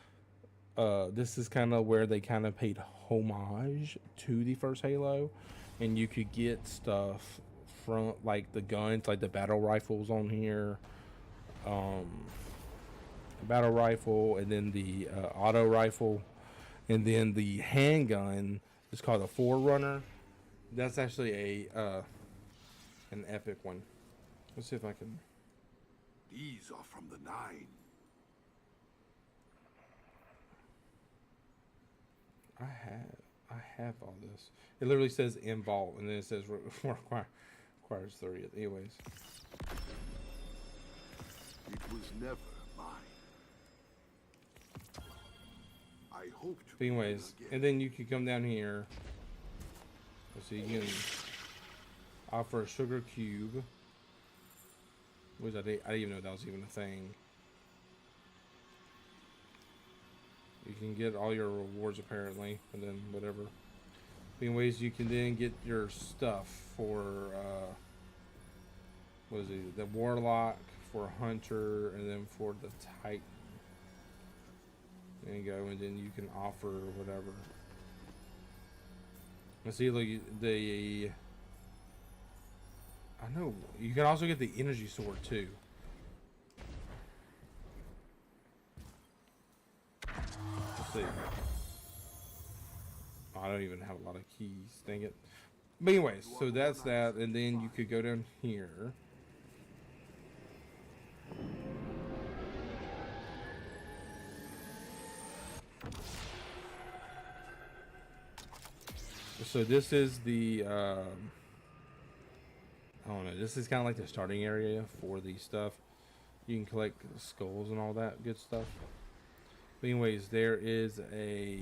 A: this is kind of where they kind of paid homage to the first Halo. And you could get stuff from like the guns, like the battle rifles on here, battle rifle, and then the auto rifle, and then the handgun is called a Forerunner. That's actually a an epic one. Let's see if I can.
C: These are from the Nine.
A: I have all this. It literally says in vault, and then it says requires 30th. Anyways.
C: It was never mine. I hope to.
A: But anyways, and then you can come down here. So you can offer a sugar cube. Which I didn't even know that was even a thing. You can get all your rewards apparently, and then whatever. Anyways, you can then get your stuff for what is it? The Warlock, for Hunter, and then for the Titan. There you go, and then you can offer whatever. Let's see, look, the I know you can also get the energy sword too. Let's see. Oh, I don't even have a lot of keys. Dang it. But anyways, so that's that, and then you could go down here. So this is the I don't know, this is kind of like the starting area for the stuff. You can collect skulls and all that good stuff. But anyways, there is a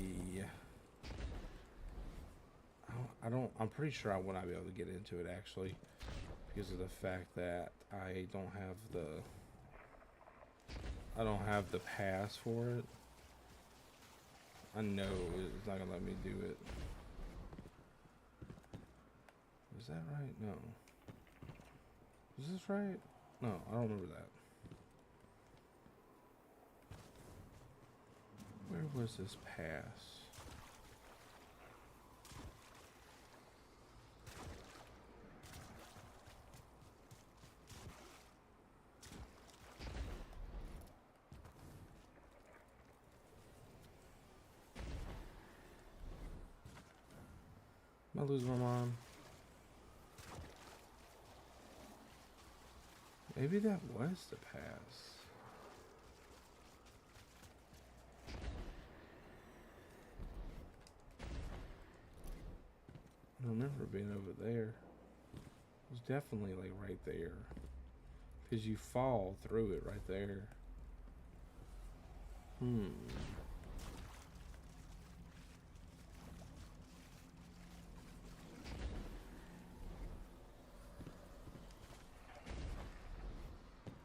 A: I'm pretty sure I will not be able to get into it actually, because of the fact that I don't have the pass for it. I know it's not gonna let me do it. Is that right? No. Is this right? No, I don't remember that. Where was this pass? Am I losing my mind? Maybe that was the pass. I don't remember being over there. It was definitely like right there. Because you fall through it right there.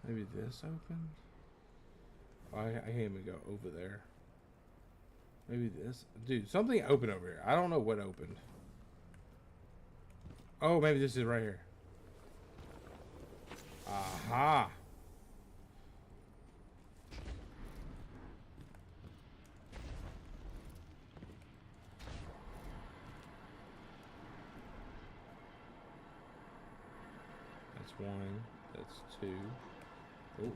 A: Maybe this opened? Oh, I can't even go over there. Maybe this. Dude, something opened over here. I don't know what opened. Oh, maybe this is right here. Aha. one. That's two. Oh.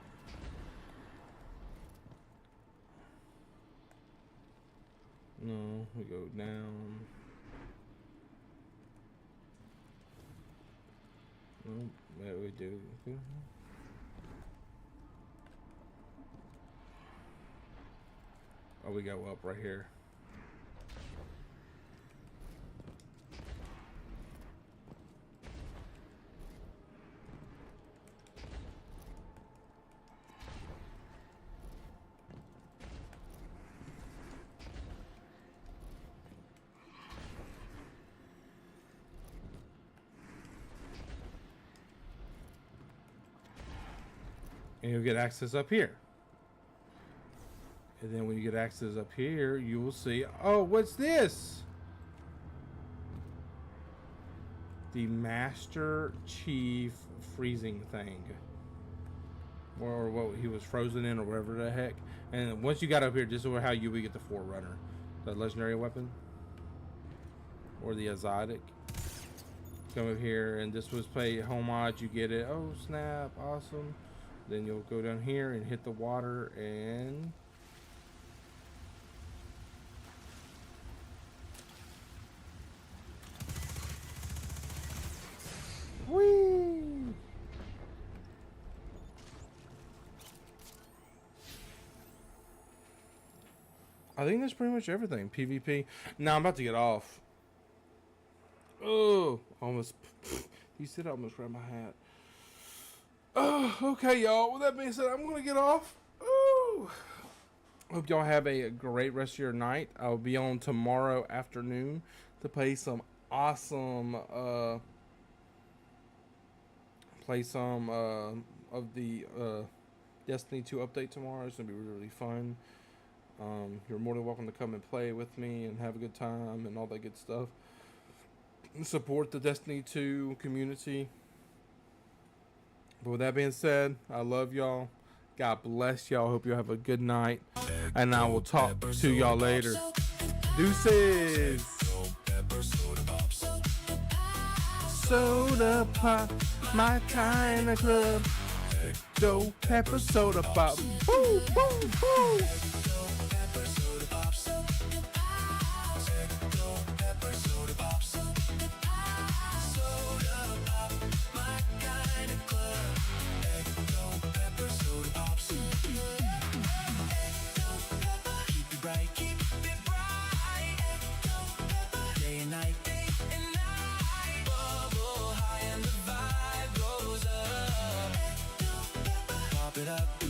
A: No, we go down. No, there we do. Oh, we go up right here. And you'll get access up here. And then when you get access up here, you will see, oh, what's this? The Master Chief freezing thing. Or what he was frozen in, or whatever the heck. And once you got up here, this is how you would get the Forerunner. The legendary weapon. Or the exotic. Come up here, and this was pay homage, you get it. Oh, snap, awesome. Then you'll go down here and hit the water, and whee! I think that's pretty much everything. PvP. Now I'm about to get off. Oh, almost. You said I almost grabbed my hat. Oh, okay, y'all. With that being said, I'm going to get off. Ooh. Hope y'all have a great rest of your night. I'll be on tomorrow afternoon to play some awesome, of the Destiny 2 update tomorrow. It's going to be really, really fun. You're more than welcome to come and play with me and have a good time and all that good stuff. And support the Destiny 2 community. But with that being said, I love y'all. God bless y'all. Hope you have a good night. And I will talk to y'all later. Deuces. Soda pop, my kind of club. Dope pepper soda pop. Boo, boo, boo.
E: It up.